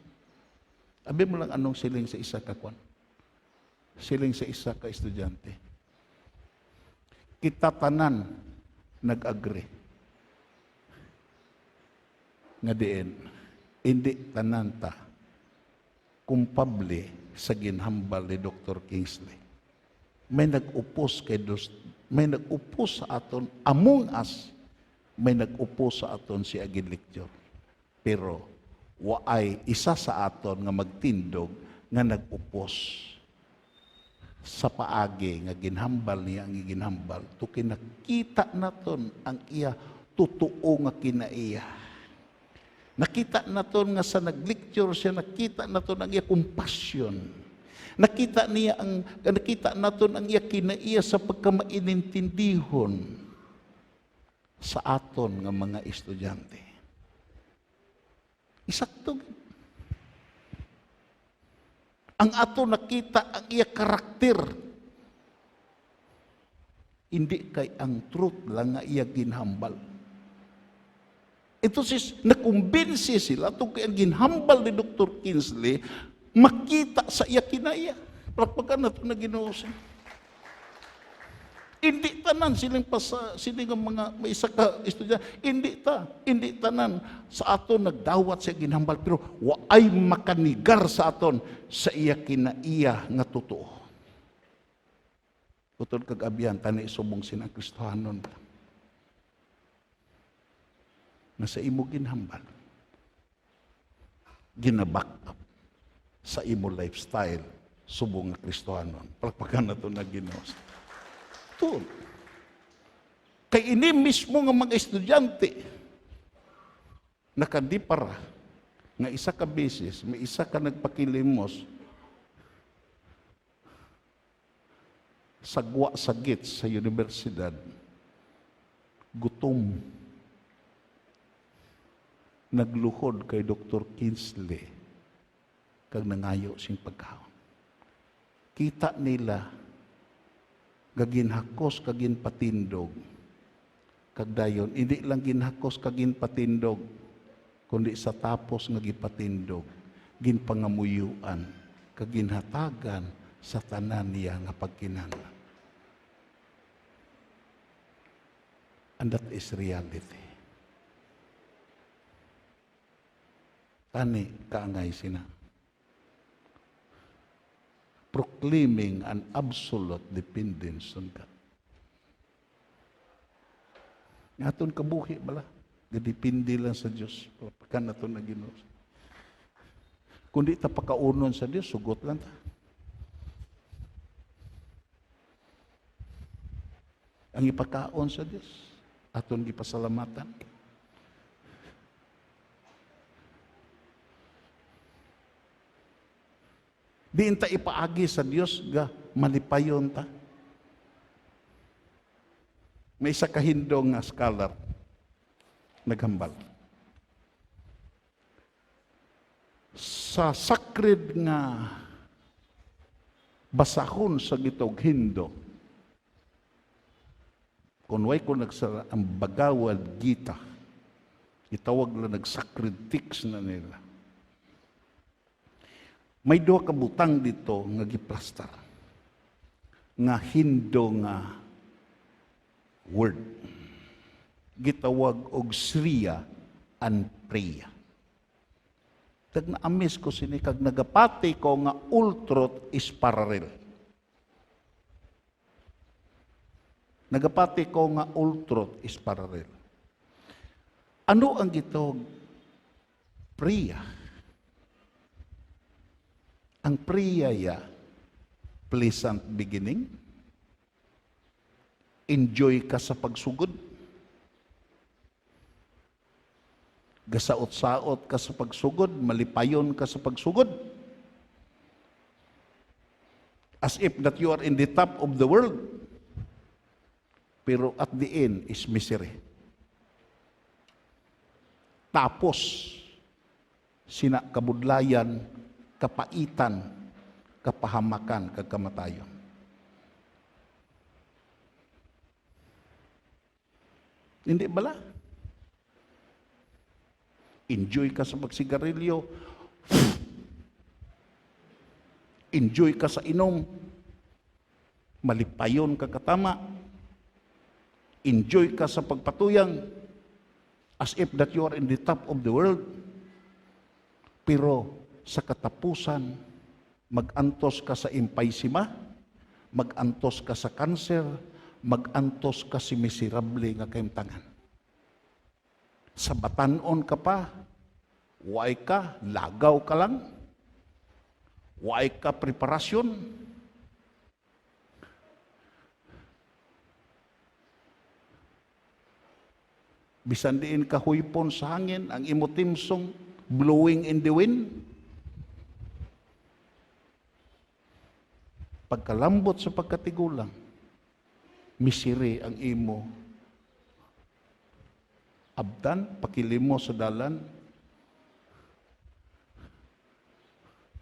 Abi mo lang anong siling sa isa ka kwan. Siling sa isa ka estudyante. Kita tanan nag-agree. Nga diin, hindi tanan ta kumpable sa ginhambal ni Dr. Kingsley. May nag-upos may nag-upos sa aton among us, may nag-upos sa aton si agin lecture. Pero waay isa sa aton nga magtindog nga nag-upos sa paagi nga ginhambal niya ang ginhambal to kinakita naton ang iya totoo nga kinaiya. Nakita naton nga sa nag-lecture siya, nakita naton ang iya compassion. Nakita naton ang iya kinaiya sa pagkamainintindihon sa aton nga mga estudyante. Isakto. Ang ato nakita ang iya karakter. Hindi kay ang truth lang nga iya ginhambal. Ito nakumbinsi sila ito kay ang ginhambal ni Dr. Kingsley makita sa iya kinaya. Prakpakan na ito na ginuusan. Hindi tanan siling mga may isa ka estudyante. Hindi tanan sa aton nagdawat sa ginhambal pero waay makanigar sa aton sa iya kinaiya nga totoo. Utod kag abyan tani subong sinang Kristohanon na sa imo ginhambal ginaback up sa imo lifestyle subong nga Kristohanon. Palakpakan na ito na Ginoo. Ito. Kay ini mismo nga mga estudyante nakadipara nga isa ka beses, may isa ka nagpakilimos sagwa sagit sa universidad, gutom, nagluhod kay Dr. Kingsley kag nangayo sing pagkaon. Kita nila gaginhakos kagin patindog kag dayon hindi lang ginhakos kagin patindog kundi sa tapos nga gipatindog ginpangamuyuan kag ginhatagan sa tanan niya nga pagkinahanglan. And that is reality. Tani kaangay sina. Proclaiming an absolute dependence on God. Ngaton kabuhi bala, gadipindi lang sa Dios. Pagkan naton na Ginoo. Kundi ta pakaunon sa Dios, sugot lang ta. Ang ipakaon sa Dios, aton gipasalamatan. Diin ta ipaagi sa Dios ga malipayon ta. May isa kahindong nga scholar naghambal. Sa sacred nga basahon sa gitog Hindo, kung way ko nagsara ang Bhagavad Gita, itawag lang nag-sacred text na nila. May duha ka butang dito nga giplastar nga Hindo nga word. Gitawag og Sriya and Priya. Tag na-amis ko sini kag nagapati ko nga ultrot is parallel. Nagapati ko nga ultrot is parallel. Ano ang gitawag Priya? Ang Priya pleasant beginning, Enjoy ka sa pagsugod. Gasaot-saot ka sa pagsugod, malipayon ka sa pagsugod. As if that you are in the top of the world. Pero at the end is misery. Tapos, sina kabudlayan, kapaitan, kapahamakan, kakamatayon. Hindi bala? Enjoy ka sa pagsigarilyo. Enjoy ka sa inom. Malipayon ka katama. Enjoy ka sa pagpatuyang. As if that you are in the top of the world. Pero sa katapusan, mag-antos ka sa impaysima, mag-antos ka sa kanser, mag-antos ka si miserable nga kaimtangan. Sa batanon ka pa, way ka, lagaw ka lang, way ka preparasyon. Bisan diin ka huypon sa hangin, ang imo timsong blowing in the wind. Pagkalambot sa pagkatigulang, misiri ang imo abdan, pakilimo sa dalan.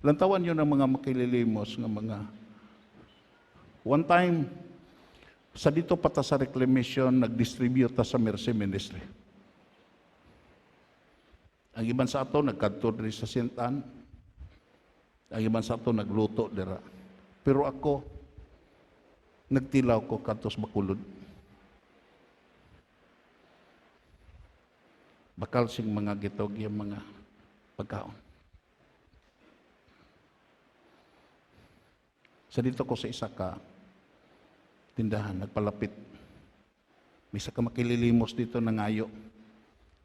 Lantawan nyo ng mga makililimos ng mga one time sa dito pata sa reclamation nag-distribute ta sa Mercy Ministry. Ang iban sa ato nagkadto diri sa Sintan. Ang iban sa ato nagluto dira. Pero ako nagtilaw ko kadtos Bacolod. Bakal sing mga gitog yung mga pagkaon. Sa dito ko sa isa ka tindahan, nagpalapit. May isa ka makililimos dito na ngayo.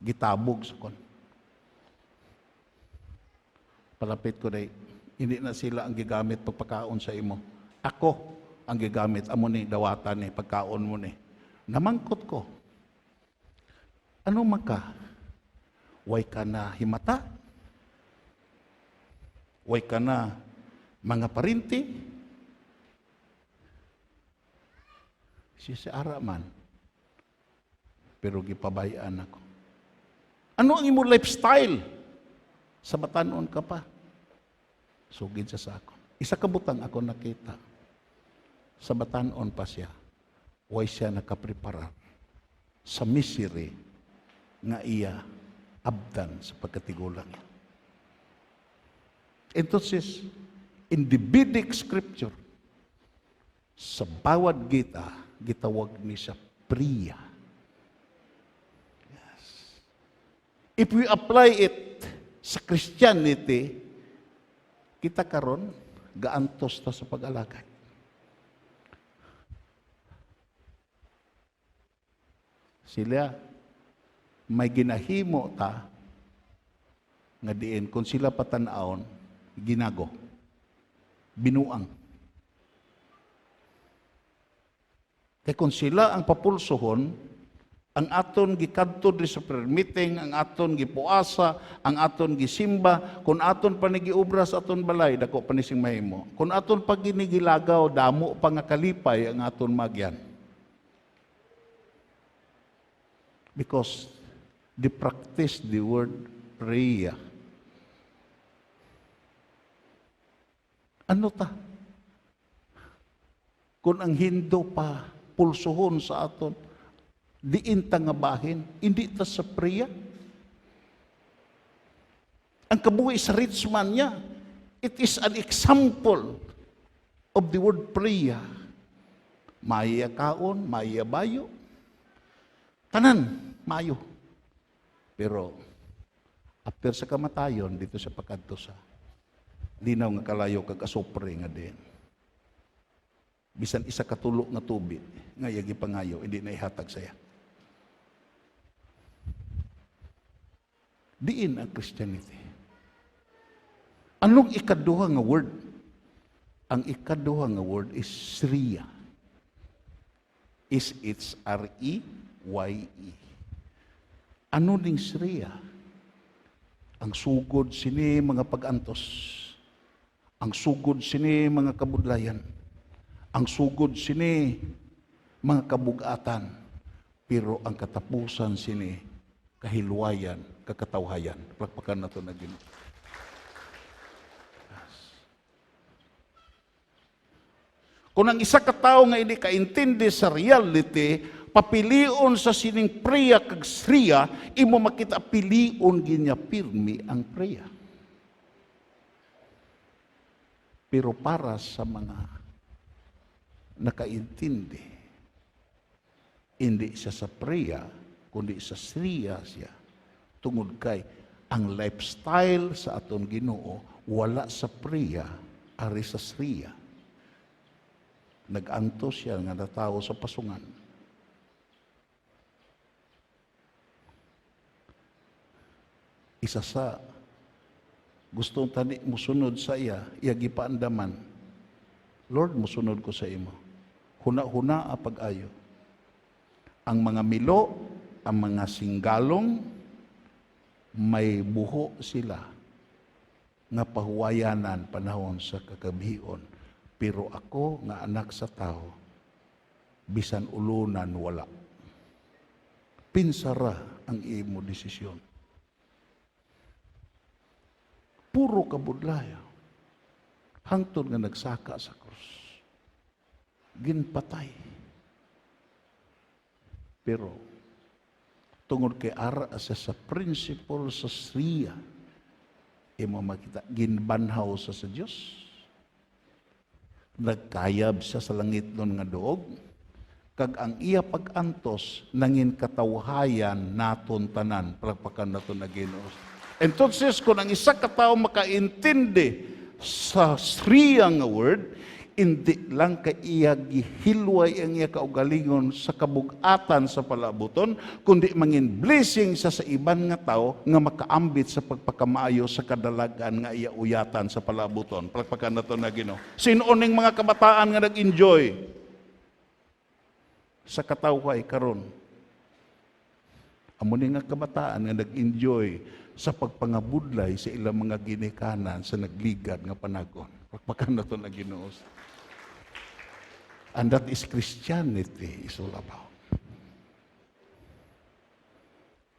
Gitabog sa kon. Palapit ko day, hindi na sila ang gigamit pagpakaon sa imo. Ako ang gigamit. Amo ni dawatan ni pagkaon mo ni. Namangkot ko. Ano man ka? Way ka na himata? Way ka na mga parinti? Siya si Araman. Pero gipabayaan ako. Ano ang imo lifestyle? Sa batanon ka pa. Sugid sa ako. Isa ka butang ako nakita. Sa batanon pa siya. Way siya nakapreparar sa misery nga iya abdan sa pagkatigulang niya. Entonces, in the Vedic scripture, sa bawat gita, gitawag ni siya priya. Yes. If we apply it sa Christianity, kita karon gaantos ta sa pag-alagad. Sila may ginahimo ta nga diin kung sila patanaon ginago binuang kay kung sila ang papulsohon ang aton gikadto di sa prayer meeting, ang aton gipuasa, ang aton gisimba, kung aton panigiobra sa aton balay dako panising mahimo, kung aton paginigilagaw damo pa nga kalipay ang aton magyan, because they practice the word prayer. Ano ta? Kung ang Hindu pa pulsuhon sa aton, diin ta nga bahin, hindi ta sa prayer. Ang kabuhi sa rich man niya, it is an example of the word prayer. Maya kaon, maya bayo. Tanan, mayo. Pero, after sa kamatayon, dito sa pagkadto sa, linaw nga kalayo kag asupre nga din. Bisan isa katulok nga tubig, nga yagi pangayo, hindi na ihatag saya. Diin ang Christianity. Anong ikaduha nga word? Ang ikaduha nga word is Sriya. is its R-E-Y-E. Ano ning Sriya? Ang sugod sini mga pag-antos. Ang sugod sini mga kabudlayan. Ang sugod sini mga kabugatan. Pero ang katapusan sini kahilwayan, kakatawhayan. Palakpakan na ito na Ginoo. Kung ang isa ka tawo nga hindi kaintindi sa reality, papilion sa sining priya kag sriya, imo makita pilion ginya pirmi ang priya. Pero para sa mga nakaintindi, hindi siya sa priya, kundi sa sriya siya. Tungod kay ang lifestyle sa aton Ginoo wala sa priya, ari sa sriya. Nag-antos siya nga natawo sa pasungan. Isa sa gustong tani musunod sa iya, iya gipaandaman. Lord, musunod ko sa imo. Huna-huna pag-ayo. Ang mga milo, ang mga singgalong, may buho sila nga pahuwayanan panahon sa kagabion. Pero ako nga anak sa tao, bisan ulunan wala. Pinsara ang imo desisyon. Puro kabudlaya. Hangtod nga nagsaka sa krus. Ginpatay. Pero tungod kay ara sa principle sa sriya, imo makita ginbanhaw sa Dios. Nagkayab siya sa langit nun nga doog, kag ang iya pag-antos nangin katawhayan naton tanan. Palakpakan naton na Ginoo. Entonces, kung ang isa ka tawo makaintindi sa sriya nga word, hindi lang ka iya gihilway ang iya kaugalingon sa kabugatan sa palabuton, kundi mangin blessing sa iban nga tao nga makaambit sa pagpakamaayo sa kadalagan nga iya uyatan sa palabuton. Palakpakan nato na Ginoo. Sino ning mga kabataan nga nag-enjoy sa katawhay karon? Amo ni nga kabataan nga nag-enjoy sa pagpangabudlay sa ilang mga ginikanan sa nagligad nga panagon. Palakpakan nato na Ginoo. And that is Christianity is all about.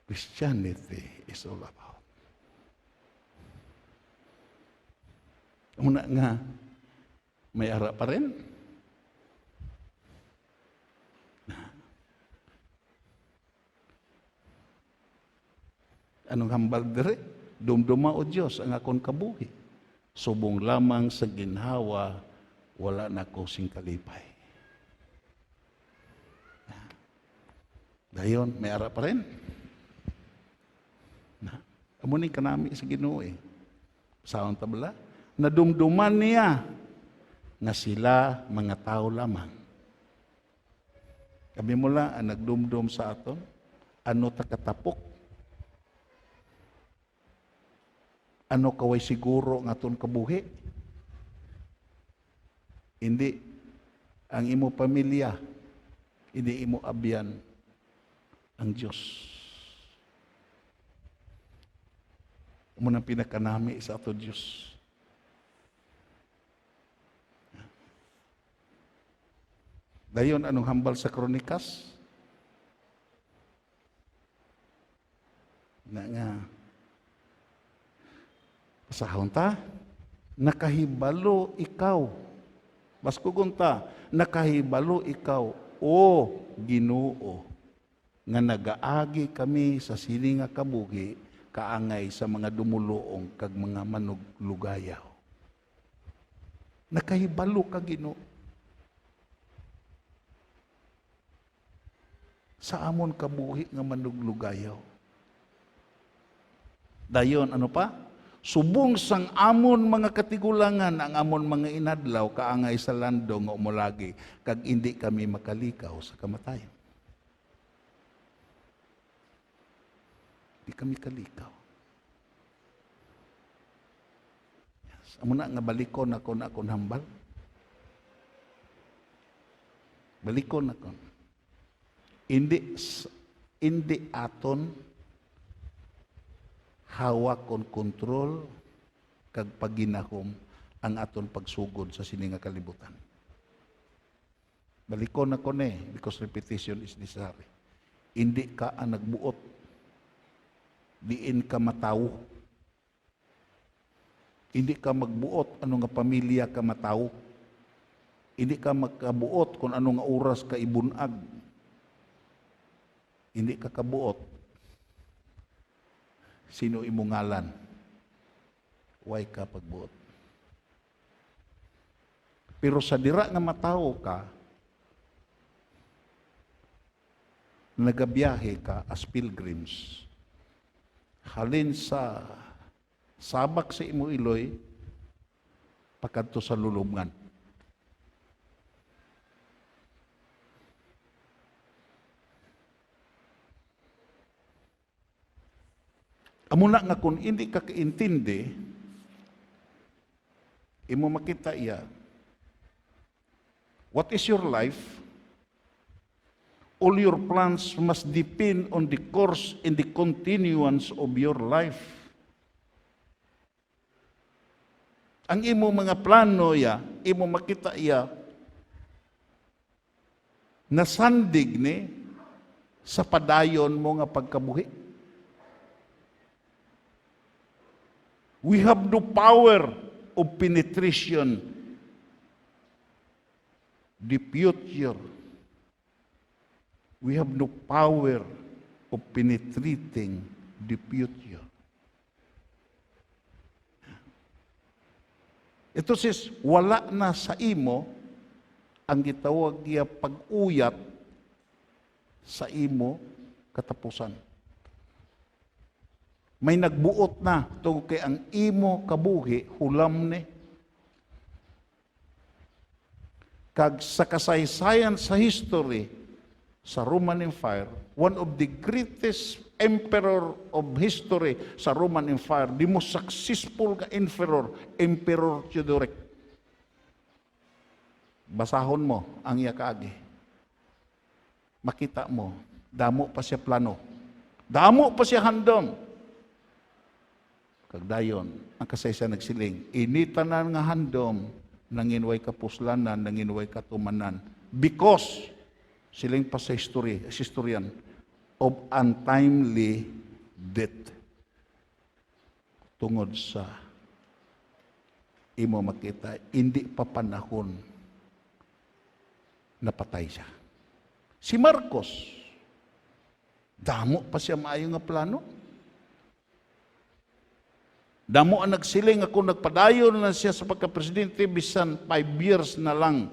Christianity is all about. Una nga, may ara pa rin. Anong hambal dire? Dumduma o Diyos ang akong kabuhi. Subong lamang sa ginhawa, wala na ko sing kalipay. Dayon, may ara pa rin. Amunin ka namin sa Ginoo eh. Saan tabla? Nadumduman niya na sila mga tao lamang. Kami mula ang nagdumdum sa aton, ano takatapok? Ano kaway siguro ng aton kabuhi? Hindi ang imo pamilya, hindi imo abyan ang Diyos. Munang pinakanami sa ato Diyos. Dayon anong hambal sa Kronikas? Nga pasahon ta, nakahibalo ikaw. Baskugon ta, nakahibalo ikaw, o Ginoo, nga nagaagi kami sa sini nga kabuhi, kaangay sa mga dumuluong kag mga manuglugayaw. Nakahibalo ka Ginoo. Sa amon kabuhi nga manuglugayaw. Dayon, ano pa? Subong sang amon mga katigulangan, ang amon mga inadlaw, kaangay sa lando nga umulagi, kag hindi kami makalikaw sa kamatayon. Hindi kami kalikaw. Yes. Amo na nga balikon ako na akong hambal. Balikon ako. Hindi aton hawak kon kontrol kag paginahom ang aton pagsugod sa sini nga kalibutan. Balikon ako because repetition is necessary. Hindi ka ang nagbuot. Diin ka matawo. Hindi ka magbuot ano nga pamilya ka matawo. Hindi ka magkabuot kung ano nga oras ka ibunag. Hindi ka kabuot. Sino imong ngalan? Why ka pagbuot? Pero sa dira nga matawo ka, nagabiyahe ka as pilgrims, halin sa sabak sa imo iloy, pakadto sa lulubngan. Amo na nga kung hindi ka kaintindi, imo makita iya. What is your life? All your plans must depend on the course and the continuance of your life. Ang imo mga plano ya, imo makita iya, nasandig ni sa padayon mo nga pagkabuhi. We have no power of penetration, the future. We have no power of penetrating the future. Ito says, wala na sa imo ang gitawag niya pag-uyat sa imo katapusan. May nagbuot na tungkol kay ang imo kabuhi hulam ni. Kag sa kasaysayan sa history sa Roman Empire, one of the greatest emperor of history sa Roman Empire, the most successful ka emperor, Emperor Theodoric. Basahon mo ang iya kaagi. Makita mo, damo pa siya plano. Damo pa siya handom. Kagdayon, ang kasaysayan nagsiling, initanan nga handom, nanginway kapuslanan, nanginway katumanan, because, siling pa sa historian, of untimely death. Tungod sa imo makita, hindi pa panahon napatay siya. Si Marcos, damo pa siya maayo nga plano. Damo ang nagsiling ako nagpadayon na siya sa pagka-presidente bisan 5 years na lang.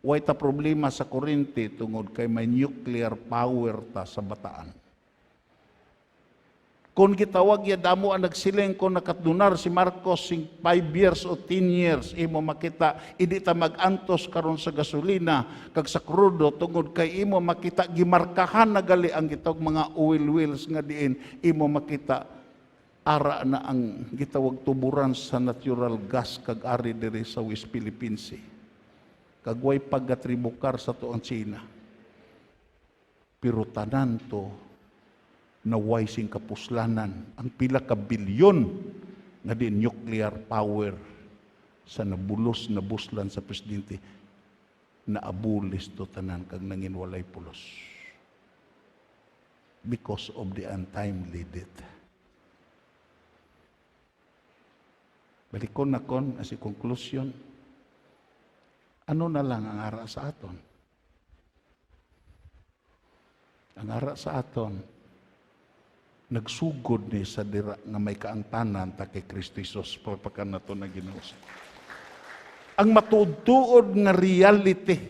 Way ta problema sa kuryente tungod kay may nuclear power ta sa bataan. Kung gitawag ya damo ang nagsiling kung nakatunar si Marcos 5 years o 10 years, imo makita hindi ta magantos karon sa gasolina kag sa krudo tungod kay imo makita gimarkahan na gali ang gitawag mga oil wells nga diin, imo makita ara na ang gitawag tuburan sa natural gas kag ari diri sa West Philippines Sea. Kag way pagatribukar sa tuang China. Pero tanan to naway sing kapuslanan ang pila ka bilyon nga di nuclear power sa nabulos na buslan sa presidente na abulis to tanan kag nanginwalay pulos because of the untimely death. Balikon na kon as a conclusion, ano na lang ang ara sa aton? Ang ara sa aton, nagsugod ni sa dira nga may kaangtanan ta kay Kristo Jesus pagpakan nato na Ginoo. Ang matuod-tuod nga reality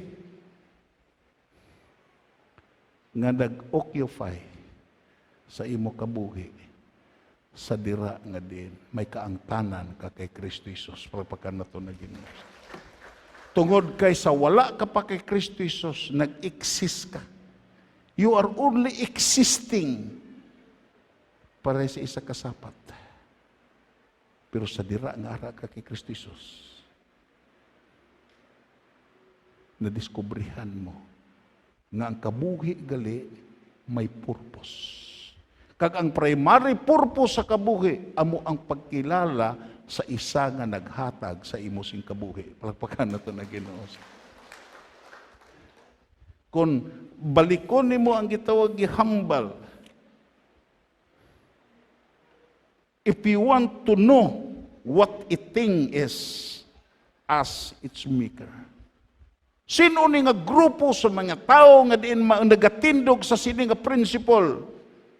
nga nag-occupy sa imo kabuhi sa dira nga din may kaangtanan ka kay Kristo Jesus pagpakan nato na Ginoo. Tungod kay sa wala ka pa kay Kristo Jesus, nag-exist ka. You are only existing para sa isa kasapat. Pero sa dira nga ara ka kay Kristo Jesus, nadiskubrihan mo nga ang kabuhi gali may purpose. Kag ang primary purpose sa kabuhi amo ang pagkilala sa isa nga naghatag sa imo sing kabuhi. Palakpakan nato na Ginoo. Kung balikon nimo ang gitawag gihambal, if you want to know what a thing is, as its maker. Sino ni nga grupo sa mga tao nga diin nagatindog sa sini nga principle?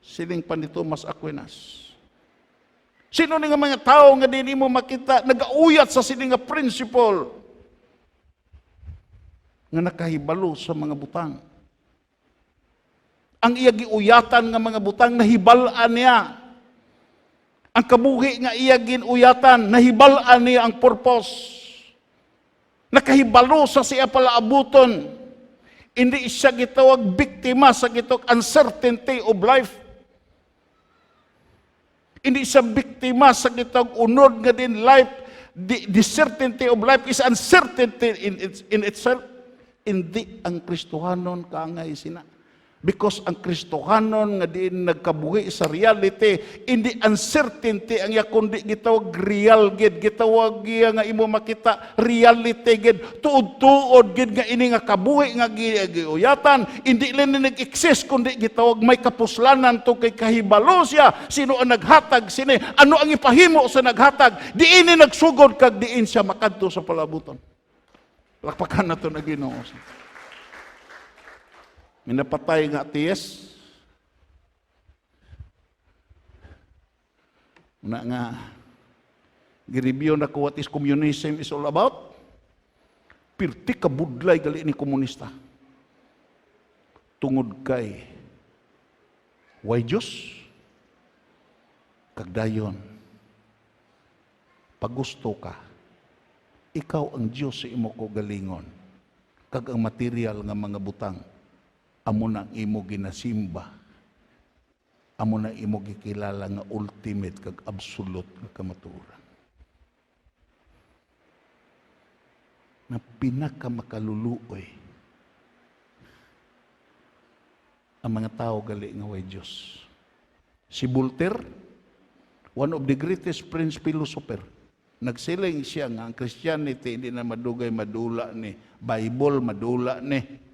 Sining pa ni Thomas Aquinas. Sino ni nga mga tao nga diin mo makita nagauyat sa sini nga principle nga nakahibalo sa mga butang? Ang iya giuyatan nga mga butang nahibalaan niya. Ang kabuhi nga iya ginuyatan nahibalaan niya ang purpose. Nakahibalo sa siya pala abuton. Hindi siya gitawag biktima sa gitawag uncertainty of life. Hindi siya biktima sa gitawag unod nga din life. The certainty of life is uncertainty in itself. Hindi ang Kristohanon kaangay sina. Because ang Kristohanon nga din nagkabuhi sa reality, hindi uncertainty ang iya kundi gitawag real gid, gitawag iya nga imo makita reality gid, tuod-tuod gid nga ini nga kabuhi nga giuyatan, hindi lang nag-exist kundi gitawag may kapuslanan to kay kahibalo siya, sino ang naghatag sini, ano ang ipahimo sa naghatag, diin ni nagsugod kag diin siya makadto sa palabuton. Lakpakan nato na Ginoo. Minapatay nga atheist. Una nga, gireview na ko what is communism is all about. Pirti kabudlay gali ni komunista. Tungod kay way Diyos. Kagdayon, pag gusto ka, ikaw ang Diyos sa imo ko galingon. Kag ang material nga mga butang, amo na imo ginasimba, amo na imo gikilala nga ultimate kag absolute nga kamatuoran. Na pinakamakaluluoy ang mga tao gali nga way Diyos. Si Voltaire, one of the greatest French philosopher, nagsiling siya nga ang Christianity hindi na madugay madula ni, Bible madula ni.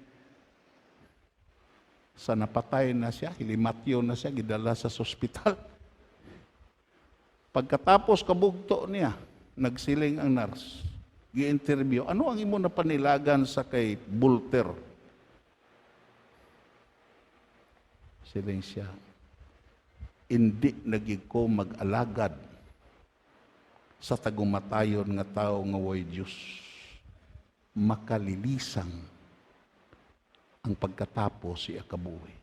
Sa napatay na siya, hilimatyo na siya, gidala sa ospital. Pagkatapos kabugto niya, nagsiling ang nurse, gi-interview, ano ang imo na panilagan sa kay Voltaire? Siling siya, hindi nagig ko mag-alagad sa tagumatayon nga tao nga way Diyos. Makalilisang ang pagkatapos siya kabuhi.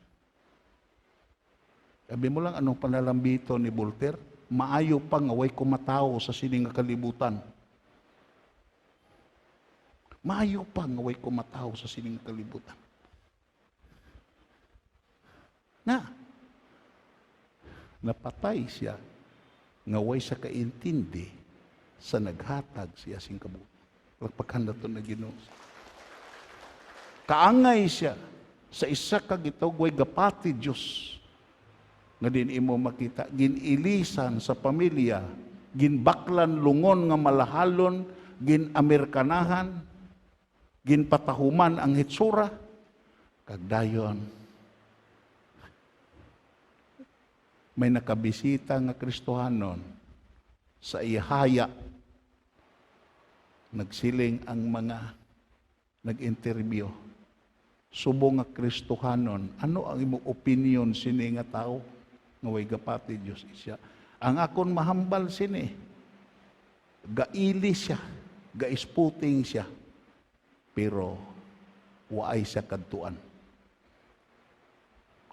Sabi mo lang, anong panalambito ni Voltaire? Maayo pa nga way kumataw sa sining kalibutan. Maayo pa nga way kumataw sa sining kalibutan. Napatay siya nga way sa kaintindi sa naghatag siya sing kabuhi. Pagpakan na ito na Ginoo. Kaangay siya sa isa ka gitawag gapati Diyos nga din imo makita ginilisan sa pamilya, ginbaklan lungon nga malahalon, ginamerkanahan, ginpatahuman ang hitsura, kagdayon may nakabisita nga Kristohanon sa ihaya, nagsiling ang mga nag-interview. Subong nga Kristohanon, ano ang imong opinion sini nga tao nga way gapati Dios siya? Ang akon mahambal sini, gaili siya, gaisputing siya, pero waay sa kadtuan.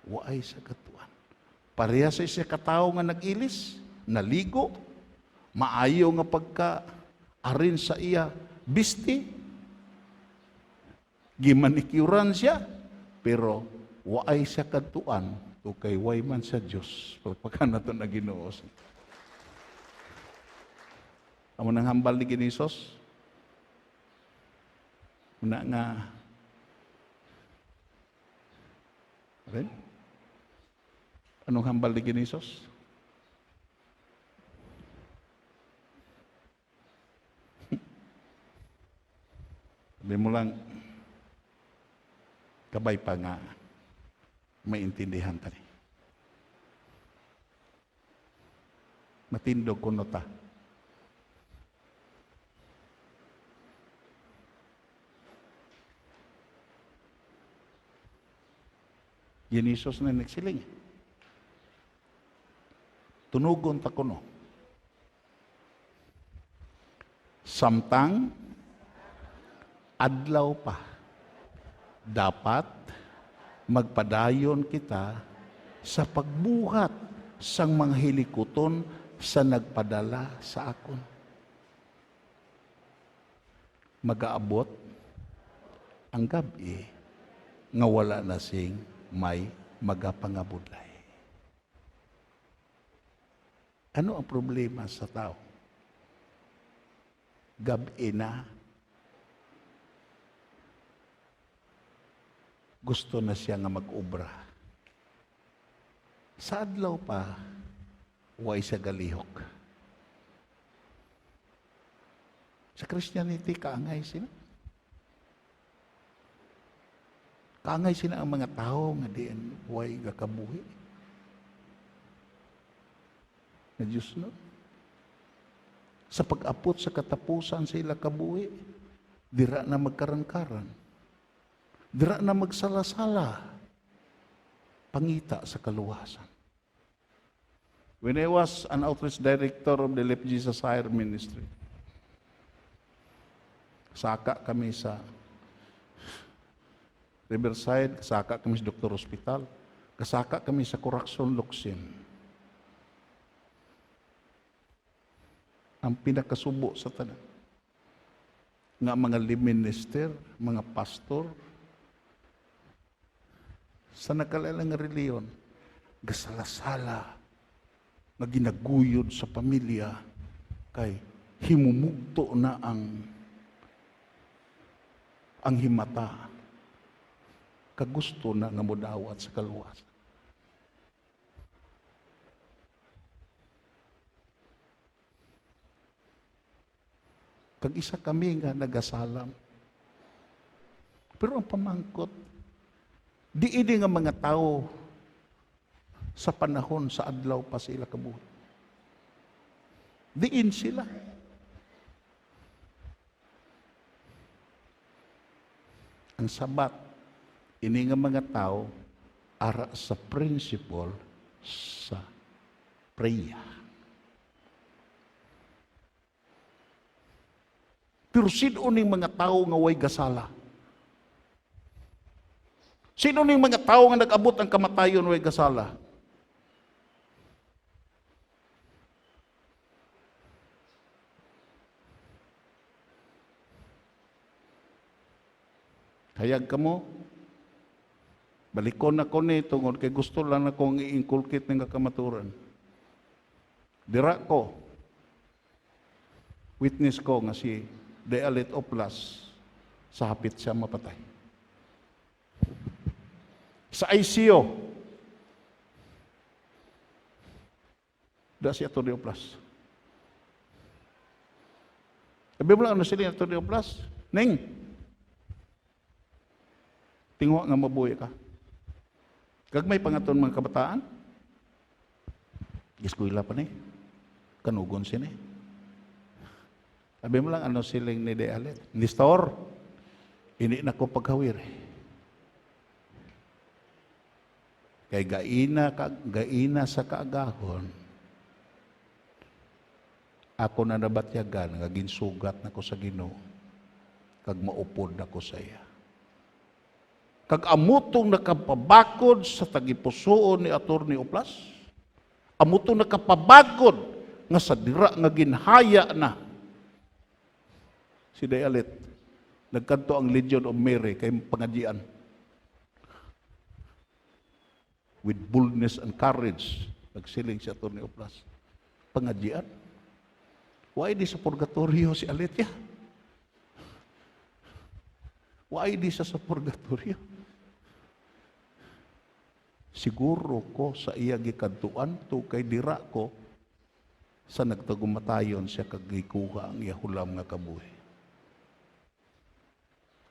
Waay sa kadtuan. Pareha sa siya katao nga nag-ilis, naligo, maayo nga pagka arin sa iya bisti, gimanikyuran siya, pero waay siya kadtuan, o kay way man sa Diyos. Pagpakan na ito na Ginoo. Amo nang hambal ni Ginisos, una nga, Right? Anong hambal ni Ginisos? Sabi mo lang, kabay pa nga, maintindihan ta ni. Matindog kuno ta. Ginisos na nagsiling. Tunugon ta kuno. Samtang adlaw pa, dapat magpadayon kita sa pagbuhat sang mga hilikuton sa nagpadala sa akon. Magaabot ang gabi nga wala na sing may magapangabudlay. Ano ang problema sa tao? Gabi na, gusto na siya nga mag-ubra. Sa adlaw pa, way sa galihok. Sa Christianity, kaangay sila. Kaangay sila ang mga tao nga diyan way gakabuhi. Na Diyos no? Sa pag-apot sa katapusan sila kabuhi, dira na magkaran-karan. Dira na magsalasala. Pangita sa kaluwasan. When I was an outreach director of the Left Jesus Hire Ministry, saka kami sa Riverside, kasaka kami sa Dr. Hospital, kasaka kami sa Coraxon Locsin. Ang pinakasubo sa tanan. Nga mga minister, mga pastor, sa nakalalang reliyon, gasalasala, na ginaguyod sa pamilya, kay himumugto na ang himata, kagusto na nga modawat sa kaluwasan. Kag isa kami nga nagasalam. Pero ang pamangkot, di ini nga mga tao sa panahon sa adlaw pa sila kabuhi. Diin sila. Ang sabat, ini nga mga tao ara sa principle sa prayer. Pero sino ning mga tao nga way gasala? Sino ning mga tao nga nag-abot ang kamatayon way gasala? Hayag ka mo, balikon ako ni tungod kay gusto lang akong i-inculcate ng kamaturan. Dira ko, witness ko nga si Dealit Oplas sa hapit siya mapatay. Sa ICO, da si Ato de Oplas. Sabi mo lang ano sila Ato de Oplas? Ning, tingwa nga mabuhay ka. Kag may pangaton mga kabataan, iskuila pa ni, kanugon siya ni. Sabi mo lang, ano siling ni Dealit? Nistor, hindi na ko paghawir. Kay gaina sa kaagahon, ako na nabatyagan, ngaging sugat na ko sa Ginoo, kag maupod na ko sa iya. Kag amutong nakapabakod sa tagipusoon ni Atty. Oplas, amutong nakapabakod nga sa dira nga ginhaya na si Dealit, nagkanto ang Legion of Mary kay pangadyian. With boldness and courage, nagsiling si Atty. Oplas. Pangadyian. Why di sa purgatorio si Aletia? Why di sa purgatorio? siguro ko sa iya gikadtuan to kay dira ko sa nagtagumatayon siya kag gikuha ang iya hulam nga kabuhi.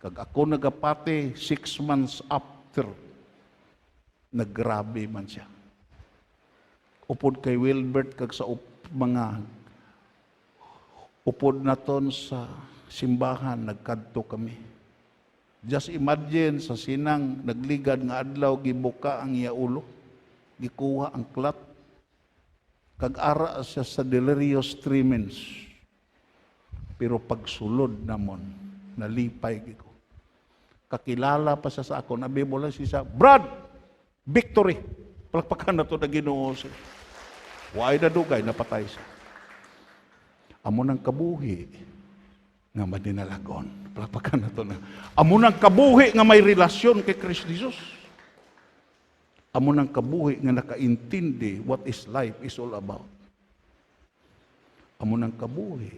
Kag ako nagapati 6 months after, naggrabe man siya. Upod kay Wilbert kag sa mga upod naton sa simbahan nagkadto kami. Just imagine sa sinang nagligad nga adlaw gibuka ang iya ulo, gikuha ang clot, kag ara siya sa delirious tremens. Pero pagsulod namon, nalipay giko. Kakilala pa siya sa ako, nabibola siya, Brad, victory! Palakpakan na ito na Ginoo siya. Why na dugay, napatay siya. Amo ng kabuhi nga madinalagon. Palakpakan na ito na. Amo ng kabuhi nga may relasyon kay Kristo Jesus. Amo ng kabuhi nga nakaintindi what is life is all about. Amo ng kabuhi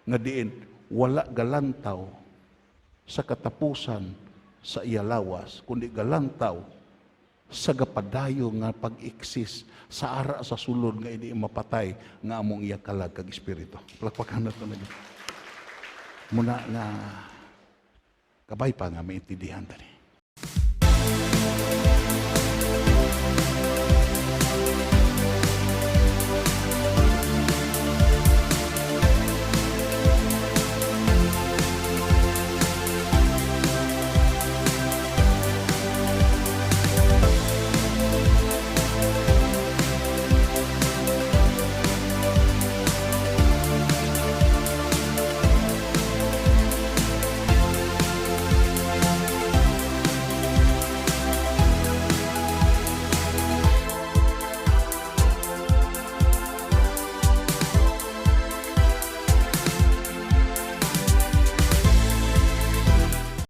nga diin wala galantaw sa katapusan sa iya lawas, kundi galantaw sa gapadayo nga pag-eksis sa ara sa sulod nga hindi mapatay nga among iya kalag kag espiritu. Palakpakan na ito na. Muna nga kabay pa nga maintindihan tani.